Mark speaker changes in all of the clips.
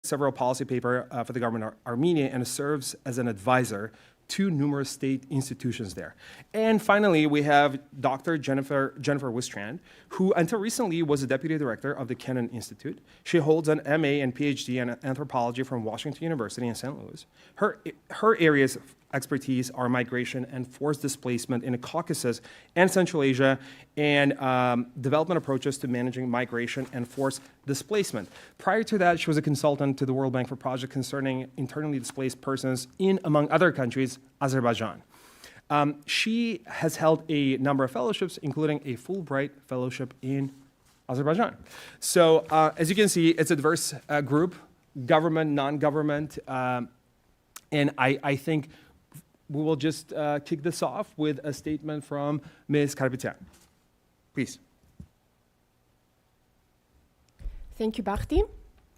Speaker 1: several policy paper for the government of Armenia and serves as an advisor to numerous state institutions there. And finally, we have Dr. Jennifer Wistrand, who until recently was the deputy director of the Kennan Institute. She holds an MA and PhD in anthropology from Washington University in St. Louis. Her areas of expertise are migration and forced displacement in the Caucasus and Central Asia, and development approaches to managing migration and forced displacement. Prior to that, she was a consultant to the World Bank for projects concerning internally displaced persons in, among other countries, Azerbaijan. She has held a number of fellowships, including a Fulbright Fellowship in Azerbaijan. So as you can see, it's a diverse group, government, non-government, and I think we will just kick this off with a statement from Ms. Karapetyan. Please.
Speaker 2: Thank you, Bhakti.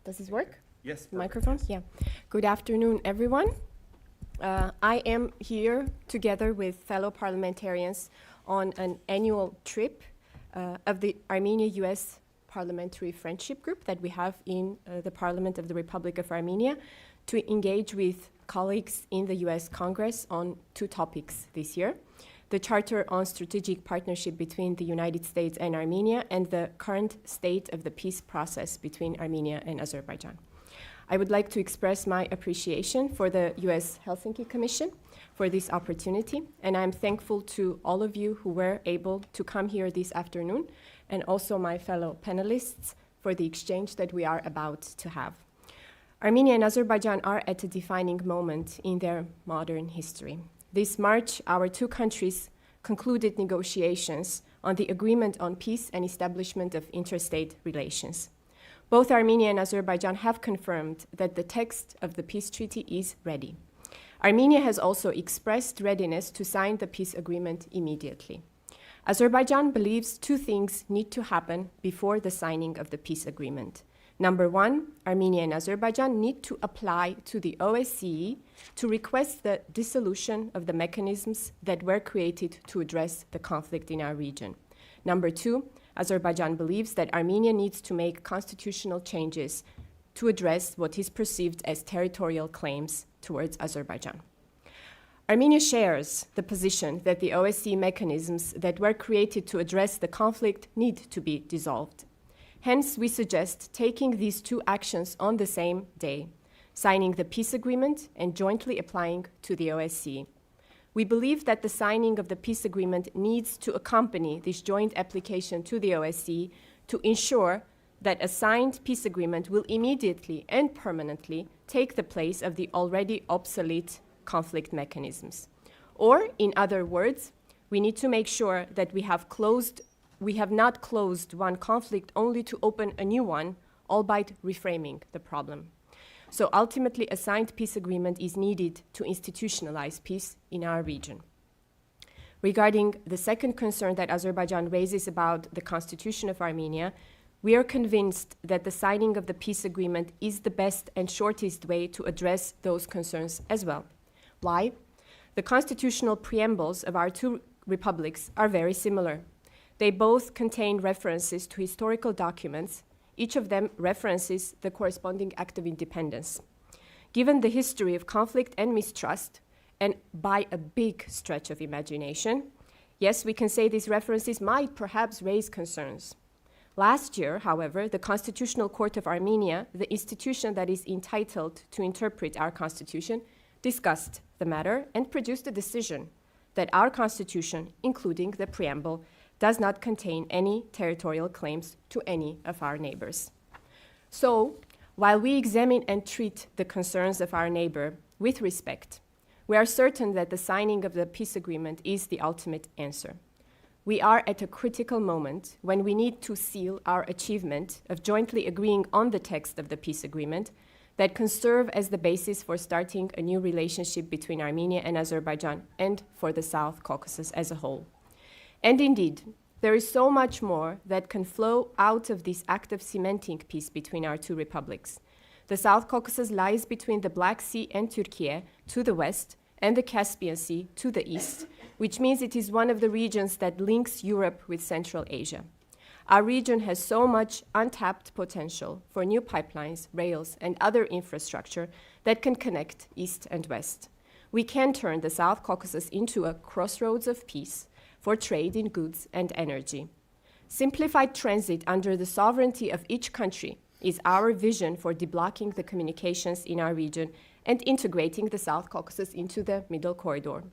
Speaker 2: Does this work?
Speaker 1: Yes.
Speaker 2: Microphone? Yes. Yeah. Good afternoon, everyone. I am here together with fellow parliamentarians on an annual trip of the Armenia-US Parliamentary Friendship Group that we have in the Parliament of the Republic of Armenia to engage with colleagues in the US Congress on two topics this year: the Charter on Strategic Partnership between the United States and Armenia, and the current state of the peace process between Armenia and Azerbaijan. I would like to express my appreciation for the US Helsinki Commission for this opportunity, and I'm thankful to all of you who were able to come here this afternoon, and also my fellow panelists for the exchange that we are about to have. Armenia and Azerbaijan are at a defining moment in their modern history. This March, our two countries concluded negotiations on the Agreement on Peace and Establishment of Interstate Relations. Both Armenia and Azerbaijan have confirmed that the text of the peace treaty is ready. Armenia has also expressed readiness to sign the peace agreement immediately. Azerbaijan believes two things need to happen before the signing of the peace agreement. Number one, Armenia and Azerbaijan need to apply to the OSCE to request the dissolution of the mechanisms that were created to address the conflict in our region. Number two, Azerbaijan believes that Armenia needs to make constitutional changes to address what is perceived as territorial claims towards Azerbaijan. Armenia shares the position that the OSCE mechanisms that were created to address the conflict need to be dissolved. Hence, we suggest taking these two actions on the same day, signing the peace agreement and jointly applying to the OSCE. We believe that the signing of the peace agreement needs to accompany this joint application to the OSCE to ensure that a signed peace agreement will immediately and permanently take the place of the already obsolete conflict mechanisms. Or, in other words, we need to make sure that we have not closed one conflict only to open a new one, albeit reframing the problem. So ultimately, a signed peace agreement is needed to institutionalize peace in our region. Regarding the second concern that Azerbaijan raises about the constitution of Armenia, we are convinced that the signing of the peace agreement is the best and shortest way to address those concerns as well. Why? The constitutional preambles of our two republics are very similar. They both contain references to historical documents. Each of them references the corresponding act of independence. Given the history of conflict and mistrust, and by a big stretch of imagination, yes, we can say these references might perhaps raise concerns. Last year, however, the Constitutional Court of Armenia, the institution that is entitled to interpret our constitution, discussed the matter and produced a decision that our constitution, including the preamble, does not contain any territorial claims to any of our neighbors. So, while we examine and treat the concerns of our neighbor with respect, we are certain that the signing of the peace agreement is the ultimate answer. We are at a critical moment when we need to seal our achievement of jointly agreeing on the text of the peace agreement that can serve as the basis for starting a new relationship between Armenia and Azerbaijan and for the South Caucasus as a whole. And indeed, there is so much more that can flow out of this act of cementing peace between our two republics. The South Caucasus lies between the Black Sea and Turkey to the west and the Caspian Sea to the east, which means it is one of the regions that links Europe with Central Asia. Our region has so much untapped potential for new pipelines, rails, and other infrastructure that can connect East and West. We can turn the South Caucasus into a crossroads of peace for trade in goods and energy. Simplified transit under the sovereignty of each country is our vision for deblocking the communications in our region and integrating the South Caucasus into the Middle Corridor.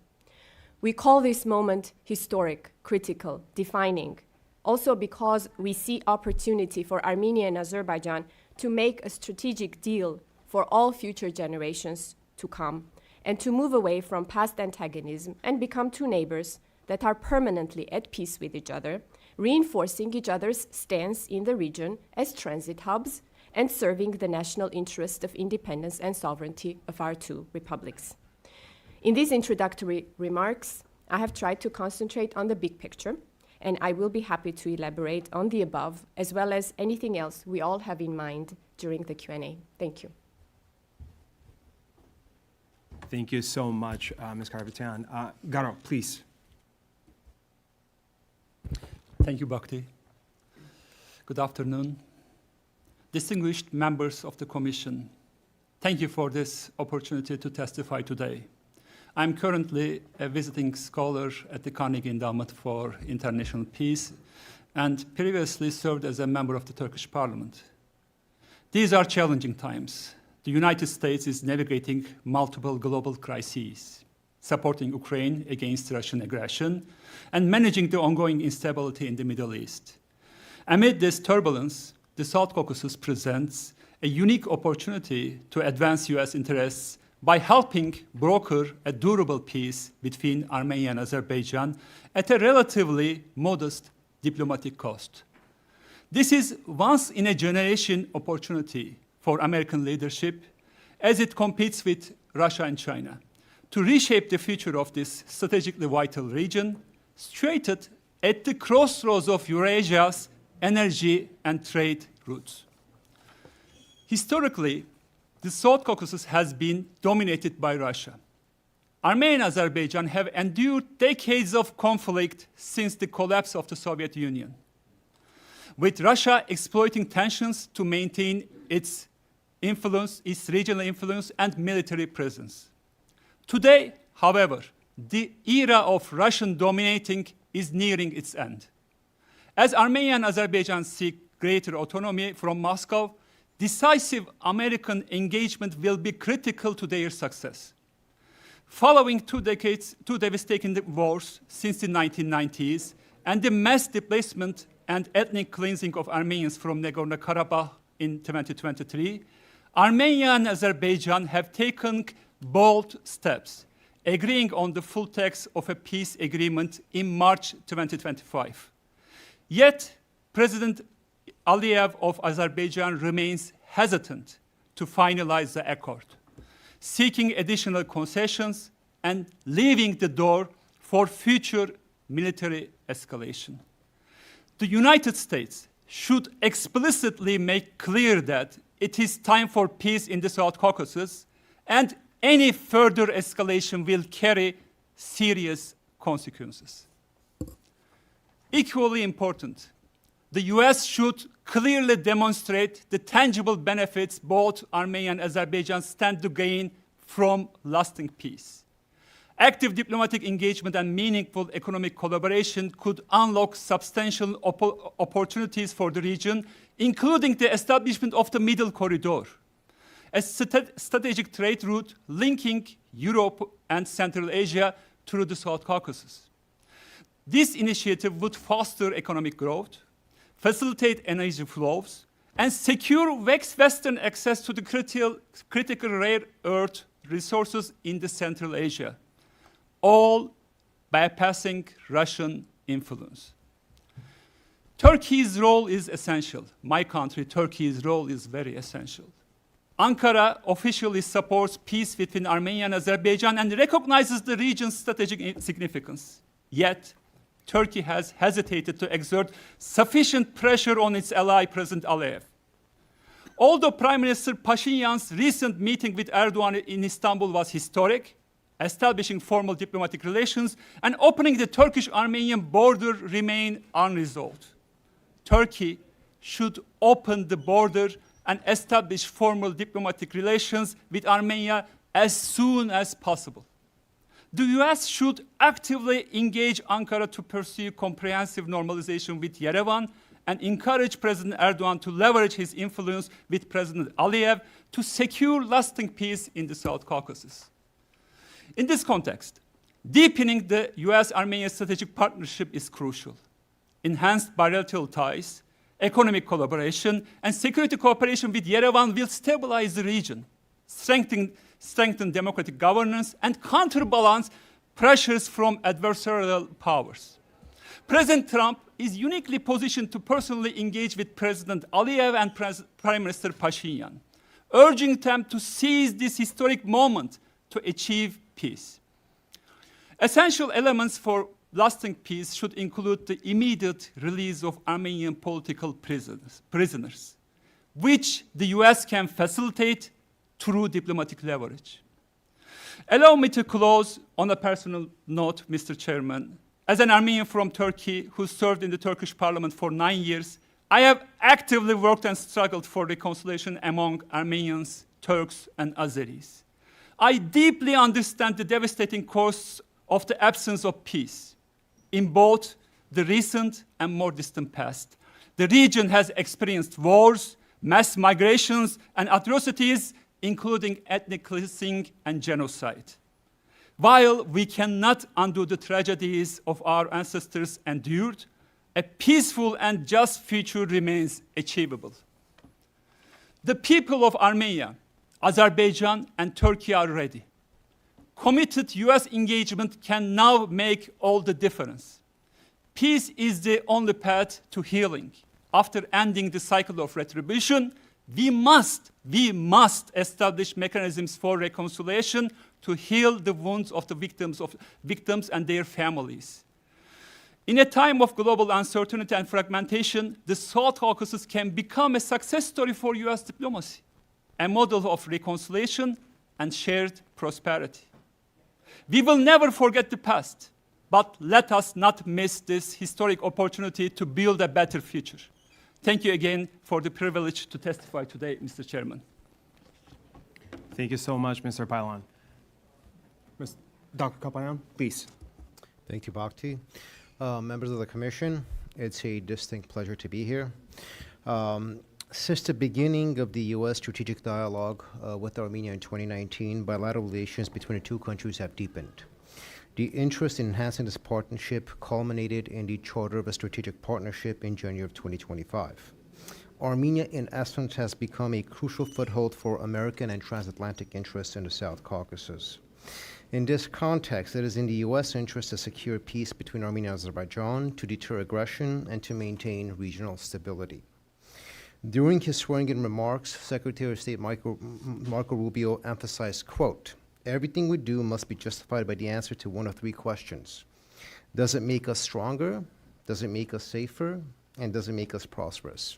Speaker 2: We call this moment historic, critical, defining, also because we see opportunity for Armenia and Azerbaijan to make a strategic deal for all future generations to come and to move away from past antagonism and become two neighbors that are permanently at peace with each other, reinforcing each other's stance in the region as transit hubs and serving the national interest of independence and sovereignty of our two republics. In these introductory remarks, I have tried to concentrate on the big picture, and I will be happy to elaborate on the above, as well as anything else we all have in mind during the Q&A. Thank you.
Speaker 1: Thank you so much, Ms. Karapetyan. Garo, please.
Speaker 3: Thank you, Bhakti. Good afternoon. Distinguished members of the Commission, thank you for this opportunity to testify today. I'm currently a visiting scholar at the Carnegie Endowment for International Peace and previously served as a member of the Turkish Parliament. These are challenging times. The United States is navigating multiple global crises, supporting Ukraine against Russian aggression, and managing the ongoing instability in the Middle East. Amid this turbulence, the South Caucasus presents a unique opportunity to advance US interests by helping broker a durable peace between Armenia and Azerbaijan at a relatively modest diplomatic cost. This is once-in-a-generation opportunity for American leadership as it competes with Russia and China to reshape the future of this strategically vital region, situated at the crossroads of Eurasia's energy and trade routes. Historically, the South Caucasus has been dominated by Russia. Armenia and Azerbaijan have endured decades of conflict since the collapse of the Soviet Union, with Russia exploiting tensions to maintain its influence, its regional influence and military presence. Today, however, the era of Russian dominating is nearing its end. As Armenia and Azerbaijan seek greater autonomy from Moscow, decisive American engagement will be critical to their success. Following two devastating wars since the 1990s and the mass displacement and ethnic cleansing of Armenians from Nagorno-Karabakh in 2023, Armenia and Azerbaijan have taken bold steps, agreeing on the full text of a peace agreement in March 2025. Yet, President Aliyev of Azerbaijan remains hesitant to finalize the accord, seeking additional concessions and leaving the door for future military escalation. The United States should explicitly make clear that it is time for peace in the South Caucasus, and any further escalation will carry serious consequences. Equally important, the US should clearly demonstrate the tangible benefits both Armenia and Azerbaijan stand to gain from lasting peace. Active diplomatic engagement and meaningful economic collaboration could unlock substantial opportunities for the region, including the establishment of the Middle Corridor, a strategic trade route linking Europe and Central Asia through the South Caucasus. This initiative would foster economic growth, facilitate energy flows, and secure Western access to the critical rare earth resources in the Central Asia, all bypassing Russian influence. Turkey's role is essential. My country, Turkey's role is very essential. Ankara officially supports peace between Armenia and Azerbaijan and recognizes the region's strategic significance. Yet, Turkey has hesitated to exert sufficient pressure on its ally, President Aliyev. Although Prime Minister Pashinyan's recent meeting with Erdogan in Istanbul was historic, establishing formal diplomatic relations and opening the Turkish-Armenian border remain unresolved. Turkey should open the border and establish formal diplomatic relations with Armenia as soon as possible. The US should actively engage Ankara to pursue comprehensive normalization with Yerevan and encourage President Erdogan to leverage his influence with President Aliyev to secure lasting peace in the South Caucasus. In this context, deepening the US-Armenia strategic partnership is crucial. Enhanced bilateral ties, economic collaboration, and security cooperation with Yerevan will stabilize the region, strengthen democratic governance, and counterbalance pressures from adversarial powers. President Trump is uniquely positioned to personally engage with President Aliyev and Prime Minister Pashinyan, urging them to seize this historic moment to achieve peace. Essential elements for lasting peace should include the immediate release of Armenian political prisoners, which the US can facilitate through diplomatic leverage. Allow me to close on a personal note, Mr. Chairman. As an Armenian from Turkey who served in the Turkish parliament for 9 years, I have actively worked and struggled for reconciliation among Armenians, Turks, and Azeris. I deeply understand the devastating costs of the absence of peace in both the recent and more distant past. The region has experienced wars, mass migrations, and atrocities, including ethnic cleansing and genocide. While we cannot undo the tragedies of our ancestors endured, a peaceful and just future remains achievable. The people of Armenia, Azerbaijan, and Turkey are ready. Committed US engagement can now make all the difference. Peace is the only path to healing. After ending the cycle of retribution, we must establish mechanisms for reconciliation to heal the wounds of the victims and their families. In a time of global uncertainty and fragmentation, the South Caucasus can become a success story for US diplomacy, a model of reconciliation and shared prosperity. We will never forget the past, but let us not miss this historic opportunity to build a better future. Thank you again for the privilege to testify today, Mr. Chairman.
Speaker 1: Thank you so much, Mr. Pailan. Dr. Kapayan, please.
Speaker 4: Thank you, Bhakti. Members of the Commission, it's a distinct pleasure to be here. Since the beginning of the U.S. strategic dialogue with Armenia in 2019, bilateral relations between the two countries have deepened. The interest in enhancing this partnership culminated in the Charter of a Strategic Partnership in January of 2025. Armenia, in essence, has become a crucial foothold for American and transatlantic interests in the South Caucasus. In this context, it is in the U.S. interest to secure peace between Armenia and Azerbaijan, to deter aggression, and to maintain regional stability. During his swearing-in remarks, Secretary of State Marco Rubio emphasized, quote, "Everything we do must be justified by the answer to one of three questions. Does it make us stronger? Does it make us safer? And does it make us prosperous?"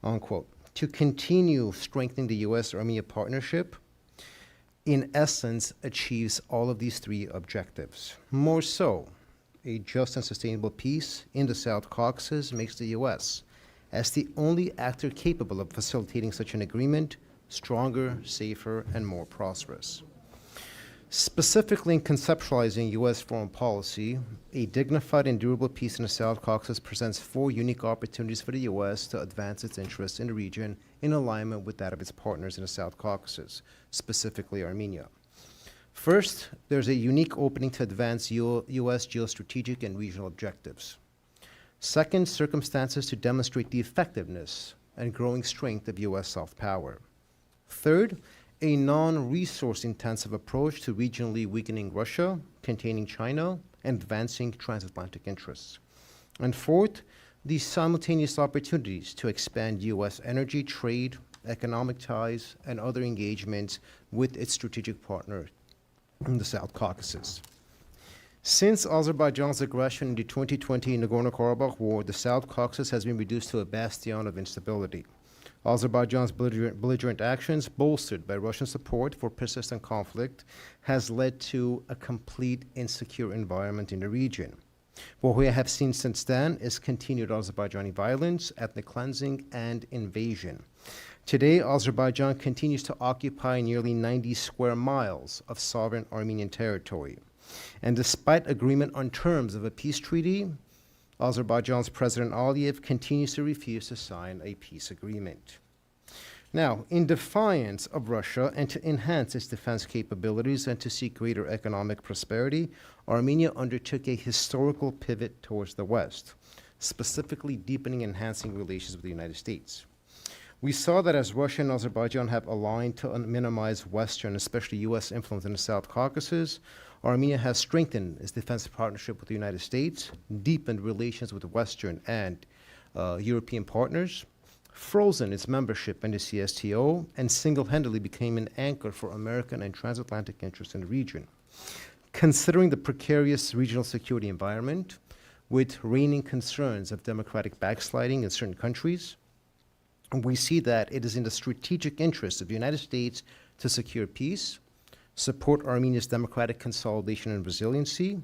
Speaker 4: Unquote. To continue strengthening the U.S.-Armenia partnership, in essence, achieves all of these three objectives. More so, a just and sustainable peace in the South Caucasus makes the U.S., as the only actor capable of facilitating such an agreement, stronger, safer, and more prosperous. Specifically in conceptualizing U.S. foreign policy, a dignified and durable peace in the South Caucasus presents four unique opportunities for the U.S. to advance its interests in the region in alignment with that of its partners in the South Caucasus, specifically Armenia. First, there's a unique opening to advance U.S. geostrategic and regional objectives. Second, circumstances to demonstrate the effectiveness and growing strength of U.S. soft power. Third, a non-resource intensive approach to regionally weakening Russia, containing China, and advancing transatlantic interests. And fourth, the simultaneous opportunities to expand U.S. energy, trade, economic ties, and other engagements with its strategic partner in the South Caucasus. Since Azerbaijan's aggression in the 2020 Nagorno-Karabakh war, the South Caucasus has been reduced to a bastion of instability. Azerbaijan's belligerent actions, bolstered by Russian support for persistent conflict, has led to a complete insecure environment in the region. What we have seen since then is continued Azerbaijani violence, ethnic cleansing, and invasion. Today, Azerbaijan continues to occupy nearly 90 square miles of sovereign Armenian territory. And despite agreement on terms of a peace treaty, Azerbaijan's President Aliyev continues to refuse to sign a peace agreement. Now, in defiance of Russia and to enhance its defense capabilities and to seek greater economic prosperity, Armenia undertook a historical pivot towards the West, specifically deepening and enhancing relations with the United States. We saw that as Russia and Azerbaijan have aligned to minimize Western, especially U.S. influence in the South Caucasus, Armenia has strengthened its defense partnership with the United States, deepened relations with Western and European partners, frozen its membership in the CSTO, and single-handedly became an anchor for American and transatlantic interests in the region. Considering the precarious regional security environment, with reigning concerns of democratic backsliding in certain countries, we see that it is in the strategic interest of the United States to secure peace, support Armenia's democratic consolidation and resiliency,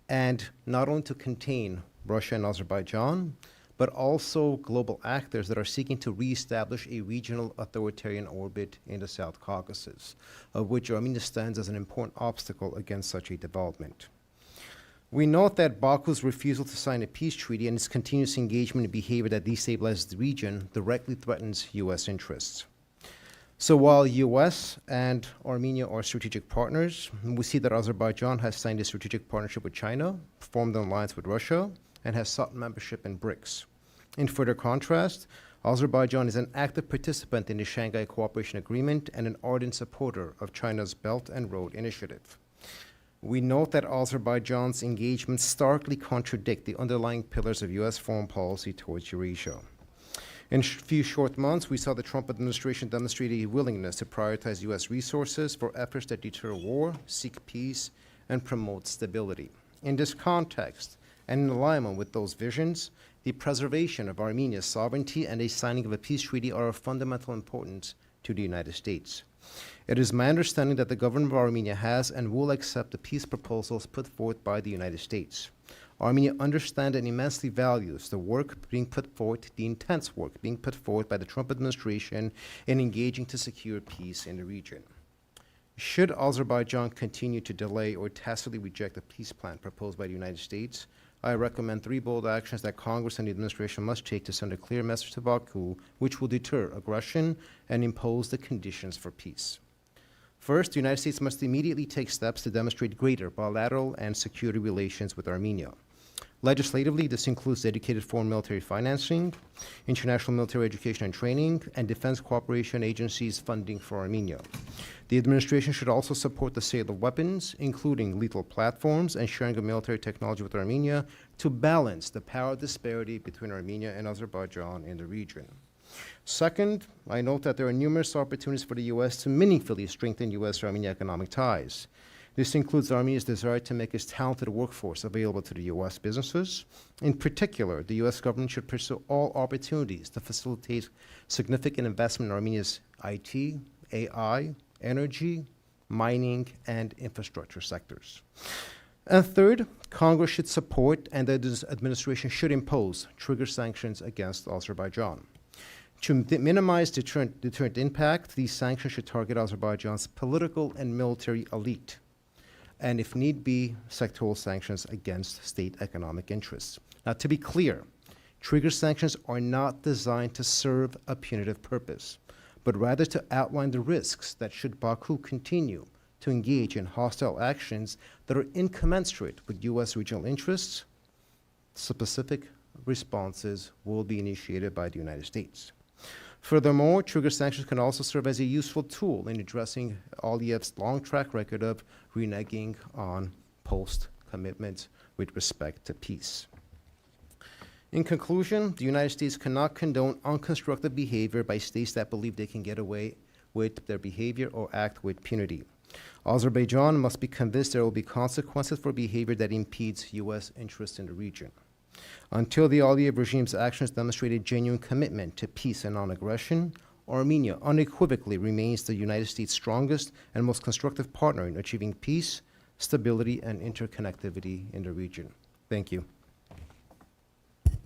Speaker 4: and not only to contain Russia and Azerbaijan, but also global actors that are seeking to reestablish a regional authoritarian orbit in the South Caucasus, of which Armenia stands as an important obstacle against such a development. We note that Baku's refusal to sign a peace treaty and its continuous engagement in behavior that destabilizes the region directly threatens U.S. interests. So while U.S. and Armenia are strategic partners, we see that Azerbaijan has signed a strategic partnership with China, formed an alliance with Russia, and has sought membership in BRICS. In further contrast, Azerbaijan is an active participant in the Shanghai Cooperation Agreement and an ardent supporter of China's Belt and Road Initiative. We note that Azerbaijan's engagements starkly contradict the underlying pillars of U.S. foreign policy towards Eurasia. In a few short months, we saw the Trump administration demonstrate a willingness to prioritize U.S. resources for efforts that deter war, seek peace, and promote stability. In this context, and in alignment with those visions, the preservation of Armenia's sovereignty and a signing of a peace treaty are of fundamental importance to the United States. It is my understanding that the government of Armenia has and will accept the peace proposals put forth by the United States. Armenia understands and immensely values the work being put forth, the intense work being put forth by the Trump administration in engaging to secure peace in the region. Should Azerbaijan continue to delay or tacitly reject the peace plan proposed by the United States, I recommend 3 bold actions that Congress and the administration must take to send a clear message to Baku, which will deter aggression and impose the conditions for peace. First, the United States must immediately take steps to demonstrate greater bilateral and security relations with Armenia. Legislatively, this includes dedicated foreign military financing, international military education and training, and defense cooperation agencies funding for Armenia. The administration should also support the sale of weapons, including lethal platforms, and sharing of military technology with Armenia to balance the power disparity between Armenia and Azerbaijan in the region. Second, I note that there are numerous opportunities for the U.S. to meaningfully strengthen U.S.-Armenia economic ties. This includes Armenia's desire to make its talented workforce available to the U.S. businesses. In particular, the U.S. government should pursue all opportunities to facilitate significant investment in Armenia's IT, AI, energy, mining, and infrastructure sectors. And third, Congress should support and the administration should impose trigger sanctions against Azerbaijan. To minimize deterrent impact, these sanctions should target Azerbaijan's political and military elite, and if need be, sectoral sanctions against state economic interests. Now, to be clear, trigger sanctions are not designed to serve a punitive purpose, but rather to outline the risks that should Baku continue to engage in hostile actions that are incommensurate with U.S. regional interests, specific responses will be initiated by the United States. Furthermore, trigger sanctions can also serve as a useful tool in addressing Aliyev's long track record of reneging on post-commitments with respect to peace. In conclusion, the United States cannot condone unconstructive behavior by states that believe they can get away with their behavior or act with impunity. Azerbaijan must be convinced there will be consequences for behavior that impedes U.S. interests in the region. Until the Aliyev regime's actions demonstrate a genuine commitment to peace and non-aggression, Armenia unequivocally remains the United States' strongest and most constructive partner in achieving peace, stability, and interconnectivity in the region. Thank you.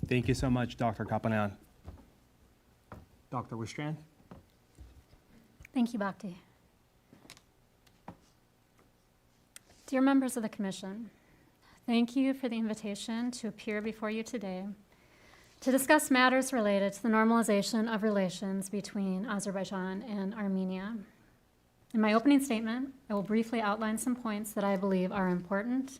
Speaker 1: Thank you so much, Dr. Kapanan. Dr. Wistrand?
Speaker 5: Thank you, Bhakti. Dear members of the Commission, thank you for the invitation to appear before you today to discuss matters related to the normalization of relations between Azerbaijan and Armenia. In my opening statement, I will briefly outline some points that I believe are important.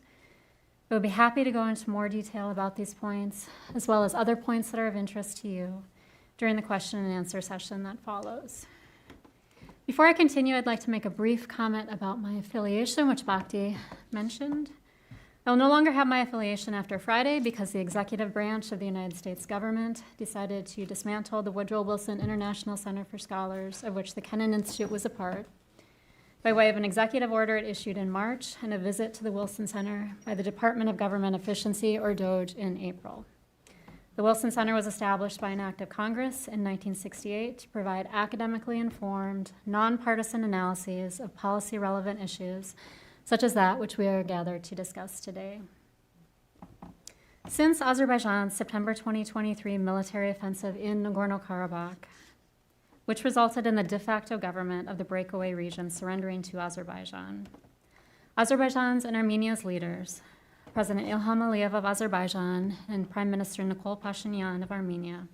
Speaker 5: I will be happy to go into more detail about these points, as well as other points that are of interest to you during the question and answer session that follows. Before I continue, I'd like to make a brief comment about my affiliation, which Bhakti mentioned. I will no longer have my affiliation after Friday because the executive branch of the United States government decided to dismantle the Woodrow Wilson International Center for Scholars, of which the Kennan Institute was a part, by way of an executive order it issued in March and a visit to the Wilson Center by the Department of Government Efficiency, or DOGE, in April. The Wilson Center was established by an act of Congress in 1968 to provide academically informed, nonpartisan analyses of policy-relevant issues, such as that which we are gathered to discuss today. Since Azerbaijan's September 2023 military offensive in Nagorno-Karabakh, which resulted in the de facto government of the breakaway region surrendering to Azerbaijan, Azerbaijan's and Armenia's leaders, President Ilham Aliyev of Azerbaijan and Prime Minister Nikol Pashinyan of Armenia,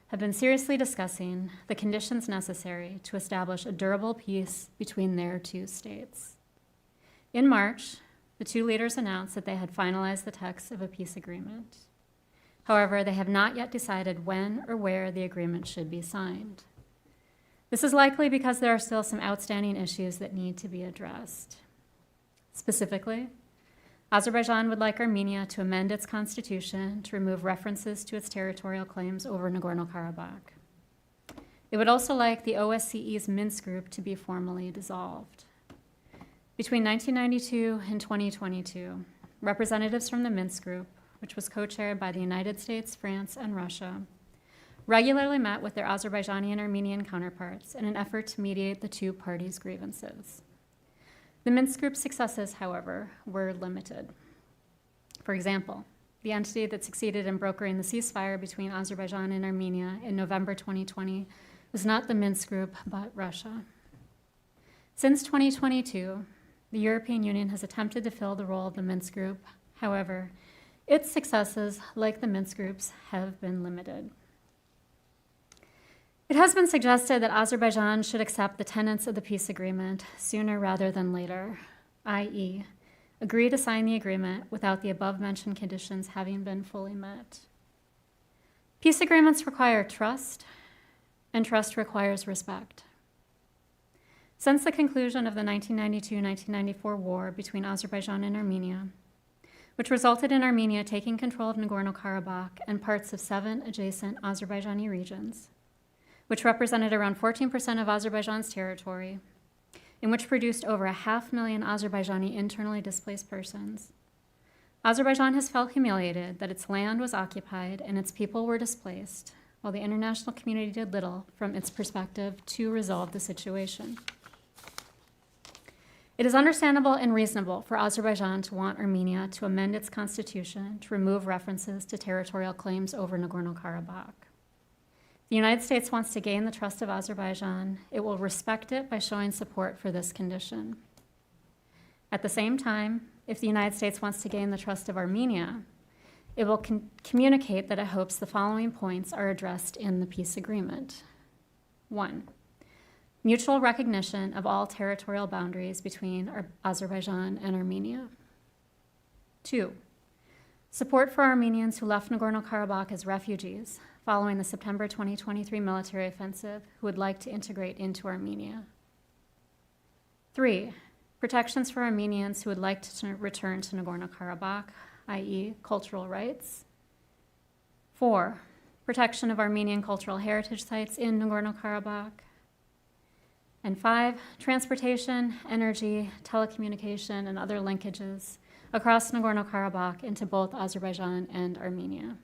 Speaker 5: have been seriously discussing the conditions necessary to establish a durable peace between their two states. In March, the two leaders announced that they had finalized the text of a peace agreement. However, they have not yet decided when or where the agreement should be signed. This is likely because there are still some outstanding issues that need to be addressed. Specifically, Azerbaijan would like Armenia to amend its constitution to remove references to its territorial claims over Nagorno-Karabakh. It would also like the OSCE's Minsk group to be formally dissolved. Between 1992 and 2022, representatives from the Minsk group, which was co-chaired by the United States, France, and Russia, regularly met with their Azerbaijani and Armenian counterparts in an effort to mediate the two parties' grievances. The Minsk group's successes, however, were limited. For example, the entity that succeeded in brokering the ceasefire between Azerbaijan and Armenia in November 2020 was not the Minsk group, but Russia. Since 2022, the European Union has attempted to fill the role of the Minsk group. However, its successes, like the Minsk groups, have been limited. It has been suggested that Azerbaijan should accept the tenets of the peace agreement sooner rather than later, i.e., agree to sign the agreement without the above-mentioned conditions having been fully met. Peace agreements require trust, and trust requires respect. Since the conclusion of the 1992-1994 war between Azerbaijan and Armenia, which resulted in Armenia taking control of Nagorno-Karabakh and parts of 7 adjacent Azerbaijani regions, which represented around 14% of Azerbaijan's territory, and which produced over 500,000 Azerbaijani internally displaced persons, Azerbaijan has felt humiliated that its land was occupied and its people were displaced, while the international community did little from its perspective to resolve the situation. It is understandable and reasonable for Azerbaijan to want Armenia to amend its constitution to remove references to territorial claims over Nagorno-Karabakh. The United States wants to gain the trust of Azerbaijan. It will respect it by showing support for this condition. At the same time, if the United States wants to gain the trust of Armenia, it will communicate that it hopes the following points are addressed in the peace agreement. 1, mutual recognition of all territorial boundaries between Azerbaijan and Armenia. 2, support for Armenians who left Nagorno-Karabakh as refugees following the September 2023 military offensive who would like to integrate into Armenia. 3, protections for Armenians who would like to return to Nagorno-Karabakh, i.e. cultural rights. 4, protection of Armenian cultural heritage sites in Nagorno-Karabakh. And 5, transportation, energy, telecommunication, and other linkages across Nagorno-Karabakh into both Azerbaijan and Armenia.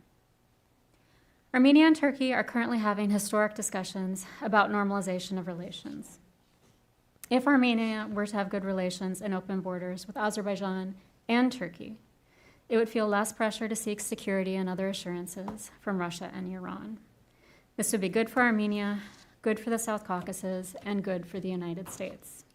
Speaker 5: Armenia and Turkey are currently having historic discussions about normalization of relations. If Armenia were to have good relations and open borders with Azerbaijan and Turkey, it would feel less pressure to seek security and other assurances from Russia and Iran. This would be good for Armenia, good for the South Caucasus, and good for the United States.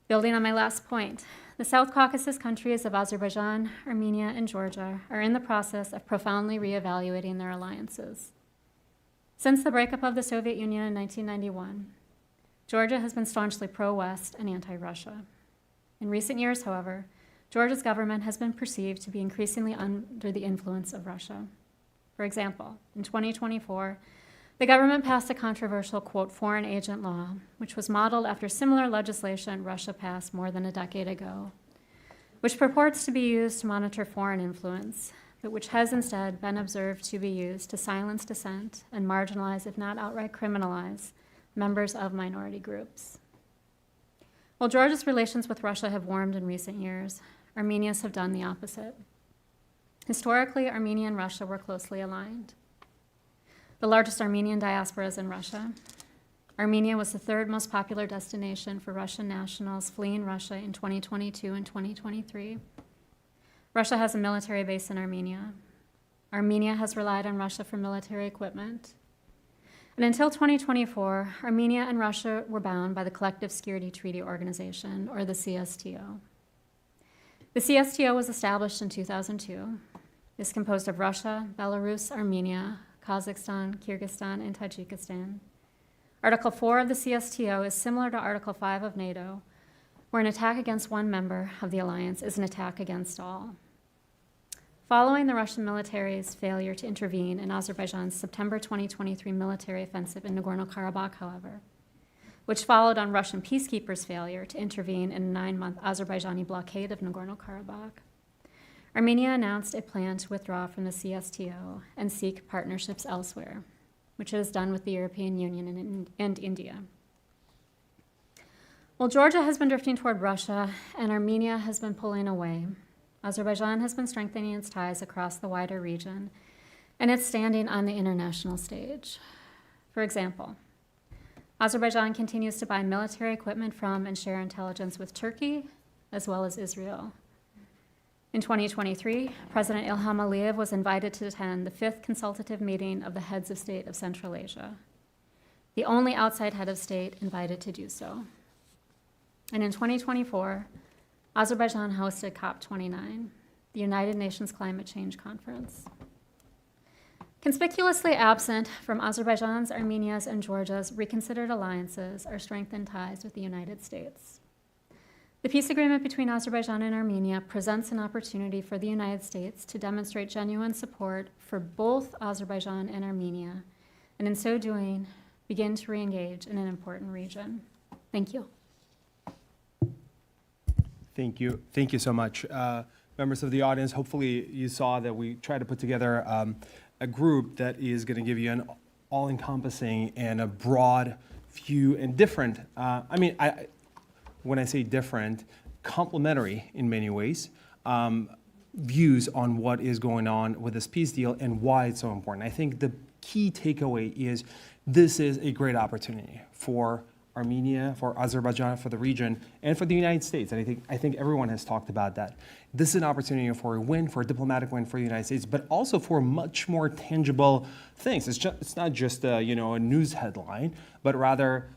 Speaker 5: Building on my last point, the South Caucasus countries of Azerbaijan, Armenia, and Georgia are in the process of profoundly reevaluating their alliances. Since the breakup of the Soviet Union in 1991, Georgia has been staunchly pro-West and anti-Russia. In recent years, however, Georgia's government has been perceived to be increasingly under the influence of Russia. For example, in 2024, the government passed a controversial, quote, foreign agent law, which was modeled after similar legislation Russia passed more than a decade ago, which purports to be used to monitor foreign influence, but which has instead been observed to be used to silence dissent and marginalize, if not outright criminalize, members of minority groups. While Georgia's relations with Russia have warmed in recent years, Armenia's have done the opposite. Historically, Armenia and Russia were closely aligned. The largest Armenian diaspora is in Russia. Armenia was the third most popular destination for Russian nationals fleeing Russia in 2022 and 2023. Russia has a military base in Armenia. Armenia has relied on Russia for military equipment. And until 2024, Armenia and Russia were bound by the Collective Security Treaty Organization, or the CSTO. The CSTO was established in 2002. It's composed of Russia, Belarus, Armenia, Kazakhstan, Kyrgyzstan, and Tajikistan. Article 4 of the CSTO is similar to Article 5 of NATO, where an attack against one member of the alliance is an attack against all. Following the Russian military's failure to intervene in Azerbaijan's September 2023 military offensive in Nagorno-Karabakh, however, which followed on Russian peacekeepers' failure to intervene in a 9-month Azerbaijani blockade of Nagorno-Karabakh, Armenia announced a plan to withdraw from the CSTO and seek partnerships elsewhere, which it has done with the European Union and India. While Georgia has been drifting toward Russia and Armenia has been pulling away, Azerbaijan has been strengthening its ties across the wider region and its standing on the international stage. For example, Azerbaijan continues to buy military equipment from and share intelligence with Turkey, as well as Israel. In 2023, President Ilham Aliyev was invited to attend the 5th consultative meeting of the heads of state of Central Asia, the only outside head of state invited to do so. And in 2024, Azerbaijan hosted COP29, the United Nations Climate Change Conference. Conspicuously absent from Azerbaijan's, Armenia's, and Georgia's reconsidered alliances are strengthened ties with the United States. The peace agreement between Azerbaijan and Armenia presents an opportunity for the United States to demonstrate genuine support for both Azerbaijan and Armenia, and in so doing, begin to re-engage in an important region. Thank you.
Speaker 1: Thank you. Thank you so much. Members of the audience, hopefully you saw that we tried to put together a group that is going to give you an all-encompassing and a broad view and different, when I say different, complementary in many ways, views on what is going on with this peace deal and why it's so important. I think the key takeaway is this is a great opportunity for Armenia, for Azerbaijan, for the region, and for the United States. And I think everyone has talked about that. This is an opportunity for a win, for a diplomatic win for the United States, but also for much more tangible things. It's not just a news headline, but rather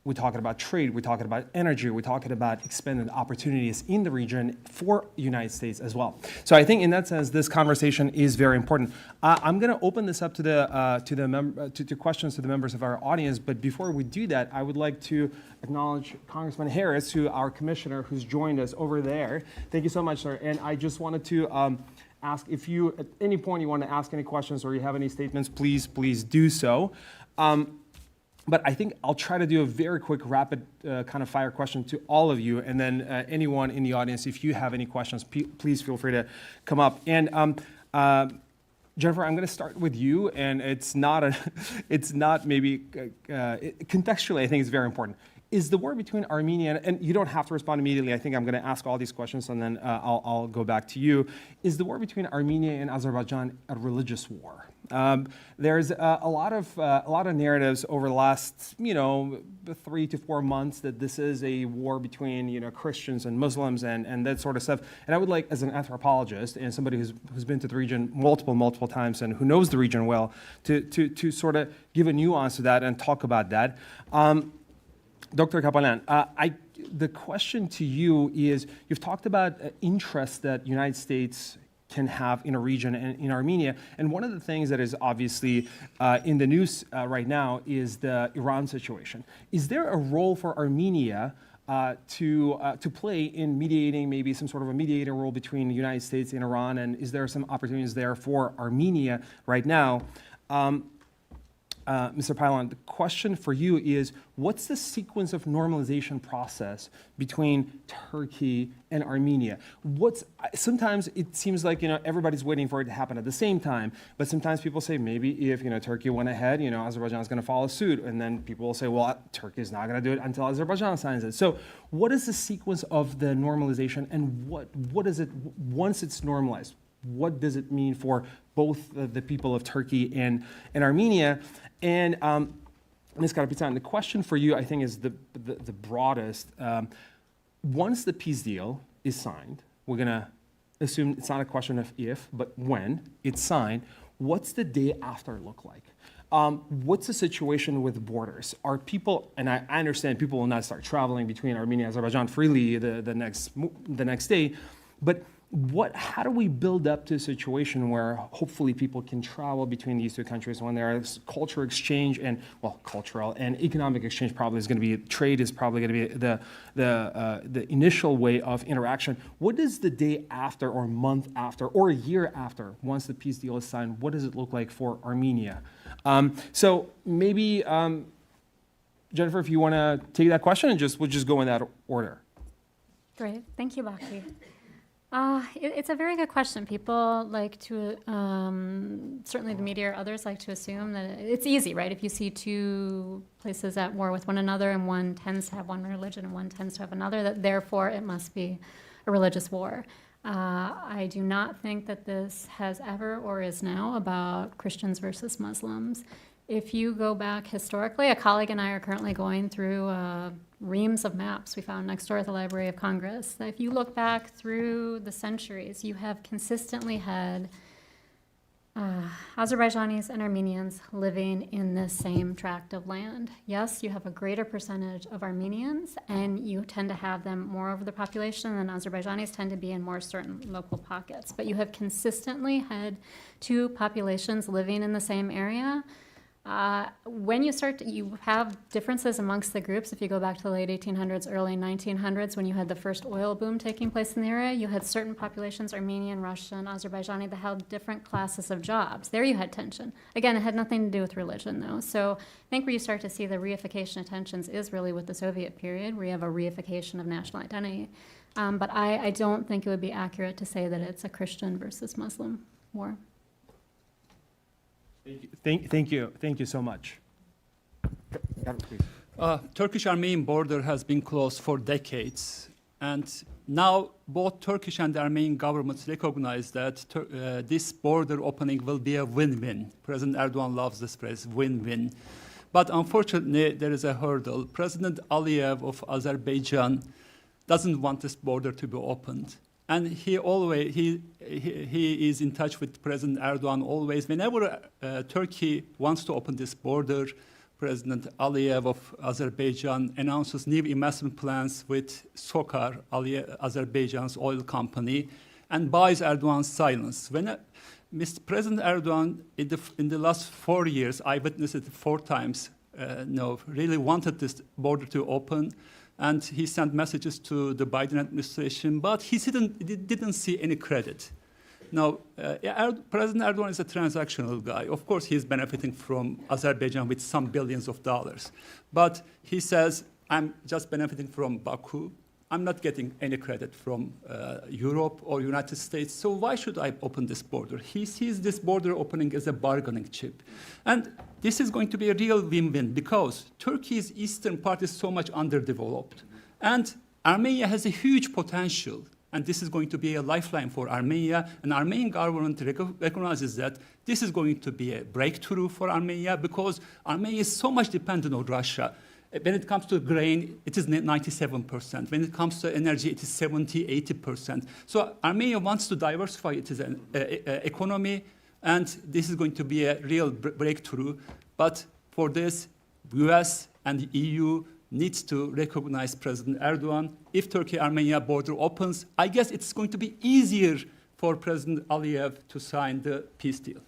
Speaker 1: we're talking about trade, we're talking about energy, we're talking about expanded opportunities in the region for the United States as well. So I think in that sense, this conversation is very important. I'm going to open this up to questions to the members of our audience, but before we do that, I would like to acknowledge Congressman Harris, our commissioner, who's joined us over there. Thank you so much, sir. And I just wanted to ask if you, at any point you want to ask any questions or you have any statements, please do so. But I think I'll try to do a very quick, rapid kind of fire question to all of you, and then anyone in the audience, if you have any questions, please feel free to come up. And Jennifer, I'm going to start with you, and it's not maybe contextually. I think it's very important. Is the war between Armenia and you don't have to respond immediately. I think I'm going to ask all these questions, and then I'll go back to you. Is the war between Armenia and Azerbaijan a religious war? There's a lot of narratives over the last 3 to 4 months that this is a war between Christians and Muslims and that sort of stuff. And I would like, as an anthropologist and somebody who's been to the region multiple times and who knows the region well, to sort of give a nuance to that and talk about that. Dr. Kapalan, the question to you is, you've talked about interest that United States can have in a region and in Armenia. And one of the things that is obviously in the news right now is the Iran situation. Is there a role for Armenia to play in mediating, maybe some sort of a mediator role between the United States and Iran? And is there some opportunities there for Armenia right now? Mr. Pailan, the question for you is, what's the sequence of normalization process between Turkey and Armenia? Sometimes it seems like everybody's waiting for it to happen at the same time, but sometimes people say maybe if Turkey went ahead, Azerbaijan is going to follow suit, and then people will say, well, Turkey is not going to do it until Azerbaijan signs it. So, what is the sequence of the normalization, and what is it once it's normalized? What does it mean for both the people of Turkey and Armenia? And Ms. Karapetyan, the question for you, I think, is the broadest. Once the peace deal is signed, we're going to assume it's not a question of if, but when it's signed, what's the day after look like? What's the situation with borders? Are people, and I understand people will not start traveling between Armenia and Azerbaijan freely the next day, but how do we build up to a situation where hopefully people can travel between these two countries when there is cultural exchange and, cultural and economic exchange probably is going to be, trade is probably going to be the initial way of interaction. What does the day after or month after or a year after, once the peace deal is signed, what does it look like for Armenia? So maybe, Jennifer, if you want to take that question and we'll just go in that order.
Speaker 5: Great. Thank you, Bhakti. It's a very good question. People like to, certainly the media or others like to assume that it's easy, right? If you see two places at war with one another and one tends to have one religion and one tends to have another, that therefore it must be a religious war. I do not think that this has ever or is now about Christians versus Muslims. If you go back historically, a colleague and I are currently going through reams of maps we found next door at the Library of Congress. That if you look back through the centuries, you have consistently had Azerbaijanis and Armenians living in the same tract of land. Yes, you have a greater percentage of Armenians, and you tend to have them more over the population, and Azerbaijanis tend to be in more certain local pockets. But you have consistently had two populations living in the same area. When you have differences amongst the groups. If you go back to the late 1800s, early 1900s, when you had the first oil boom taking place in the area, you had certain populations, Armenian, Russian, Azerbaijani, that held different classes of jobs. There you had tension. Again, it had nothing to do with religion, though. So I think where you start to see the reification of tensions is really with the Soviet period, where you have a reification of national identity. But I don't think it would be accurate to say that it's a Christian versus Muslim war.
Speaker 1: Thank you so much.
Speaker 3: Turkish-Armenian border has been closed for decades, and now both Turkish and the Armenian governments recognize that this border opening will be a win-win. President Erdogan loves this phrase, win-win. But unfortunately, there is a hurdle. President Aliyev of Azerbaijan doesn't want this border to be opened. And he is in touch with President Erdogan always. Whenever Turkey wants to open this border, President Aliyev of Azerbaijan announces new investment plans with Sokar, Azerbaijan's oil company, and buys Erdogan's silence. When Mr. President Erdogan, in the last 4 years, I witnessed it 4 times, really wanted this border to open. And he sent messages to the Biden administration, but he didn't see any credit. Now, President Erdogan is a transactional guy. Of course, he's benefiting from Azerbaijan with some billions of dollars. But he says, I'm just benefiting from Baku. I'm not getting any credit from Europe or United States, so why should I open this border? He sees this border opening as a bargaining chip. And this is going to be a real win-win because Turkey's eastern part is so much underdeveloped. And Armenia has a huge potential. and this is going to be a lifeline for Armenia. And Armenian government recognizes that this is going to be a breakthrough for Armenia because Armenia is so much dependent on Russia. When it comes to grain, it is 97%. When it comes to energy, it is 70, 80%. So Armenia wants to diversify its economy, and this is going to be a real breakthrough. But for this, US and the EU needs to recognize President Erdogan. If Turkey-Armenia border opens, I guess it's going to be easier for President Aliyev to sign the peace deal.